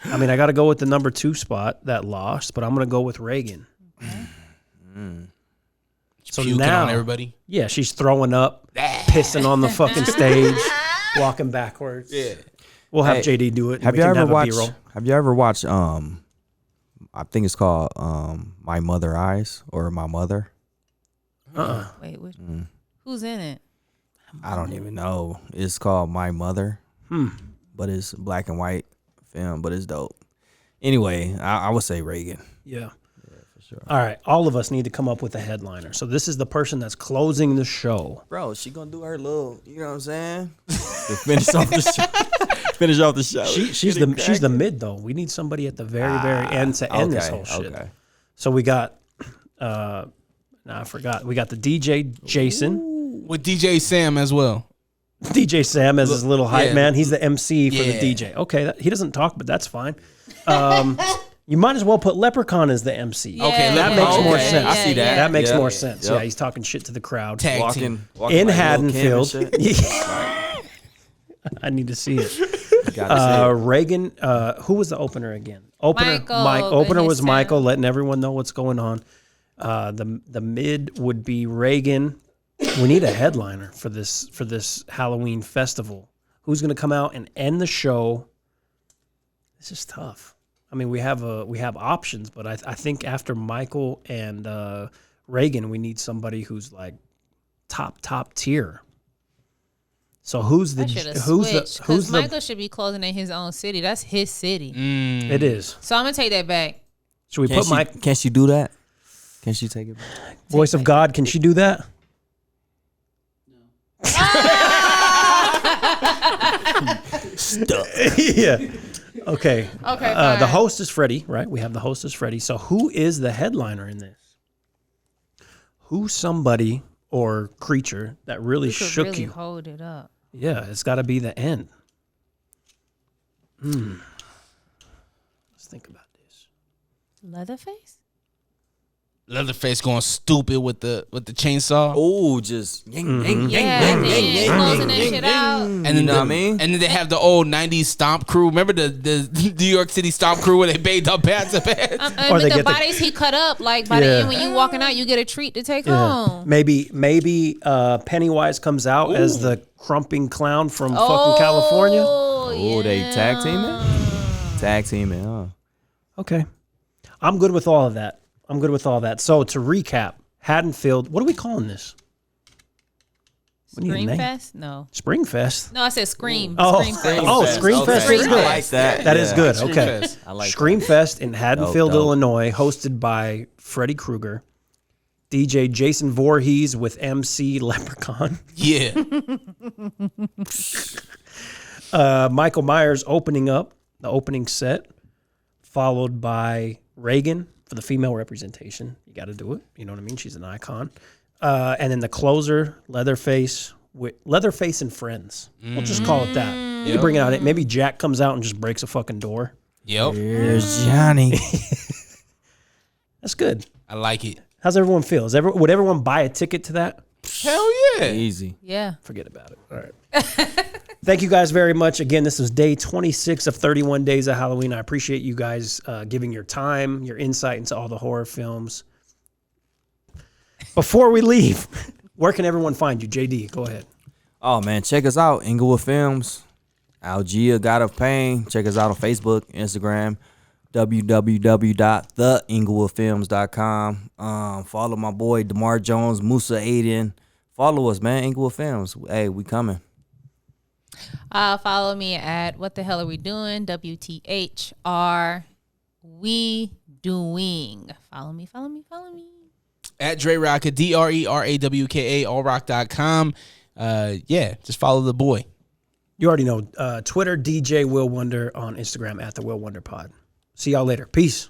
I mean, I got to go with the number 2 spot that lost, but I'm gonna go with Reagan. So Puking now, on everybody. yeah, she's throwing up, pissing on the fucking stage, walking backwards. Yeah, we'll have Hey, JD do it. And Have we you can ever have a watched? B-roll. Have you ever watched? I think it's called My Mother Eyes or My Mother. Wait, who's in it? I don't even know. It's called My Mother. But it's black and white film, but it's dope. Anyway, I would say Reagan. Yeah, for sure. All right, all of us need to come up with a headliner. So this is the person that's closing the show. Bro, she gonna do her little, you know what I'm saying? To finish off the show. Finish off the show. She's the mid though. We need somebody at the very end to end this whole shit. Okay. So we got. I forgot. We got the DJ Jason, With DJ Sam as well. DJ Sam as his little hype Yeah. man. He's the MC for the Yeah. DJ. Okay, he doesn't talk, but that's fine. You might as well put Leprechaun as the MC. Okay, that makes more sense. I see that. That makes Yep. more sense. Yep. Yeah, he's talking shit to the crowd. Tag team. Walking In like Lil' Kim and Haddonfield. shit. I need to see it. Gotta say it. Reagan, who was the opener again? Opener, Michael, Mike. but Opener his was sound. Michael, letting everyone know what's going on. The mid would be Reagan. We need a headliner for this Halloween festival. Who's going to come out and end the show? This is tough. I mean, we have options, but I think after Michael and Reagan, we need somebody who's like top tier. So who's the Michael should be closing in his own city. That's his city. It is. So I'm gonna take that back. Should we put Mike? Can she do that? Can she take it back? Voice of God, can she do that? Stuck. Yeah. Okay. Okay. The host is Freddie, right? We have the host is Freddie. So who is the headliner in this? Who's somebody or creature that really shook really you? hold it up. Yeah, it's got to be the end. Let's think about this. Leatherface. Leatherface going stupid with the chainsaw. Oh, just Yeah, closing that shit out. And then You know what I mean? And then they have the old '90s stomp crew. Remember the New York City stomp crew where they bathed up bats and bats? Or With they the get the- bodies he cut up, like by the end when you walking out, you get a treat to take home. Maybe Pennywise comes out as the crumping clown from fucking California. Oh, they tag teaming? Tag teaming, huh? Okay. I'm good with all of that. So to recap, Haddonfield, what are we calling this? We need a Scream name. Fest? No. Springfest. No, I said Scream. Oh, Scream Fest. oh, Screamfest Okay. is I good. like that. That is Yeah. good. Scream Okay. Fest. I like Screamfest in Haddonfield, Dope. Illinois, hosted by Freddy Krueger, DJ Jason Voorhees with MC Leprechaun, Yeah. Michael Myers opening up the opening set, followed by Reagan for the female representation. You got to do it. You know what I mean? She's an icon. And then the closer, Leatherface and Friends. We'll just call it that. You bring it out. Maybe Jack comes out and just breaks a fucking door. Yep. Here's Johnny. That's good. I like it. How's everyone feel? Would everyone buy a ticket to that? Hell yeah. Easy. Yeah. Forget about it. All right. Thank you guys very much. Again, this is day 26 of 31 days of Halloween. I appreciate you guys giving your time, your insight into all the horror films. Before we leave, where can everyone find you? JD, go ahead. Oh man, check us out, Inglewood Films, Algia, God of Pain. Check us out on Facebook, Instagram, www.theinglewoodfilms.com. Follow my boy DeMar Jones, Musa Aiden. Follow us, man, Inglewood Films. Hey, we coming. Follow me at What the Hell Are We Doing? WTHR. We doing. Follow me. At Dre Rawka, DRERAWKA, allrock.com. Yeah, just follow the boy. You already know Twitter, DJ Will Wonder, on Instagram at the Will Wonder Pod. See y'all later. Peace.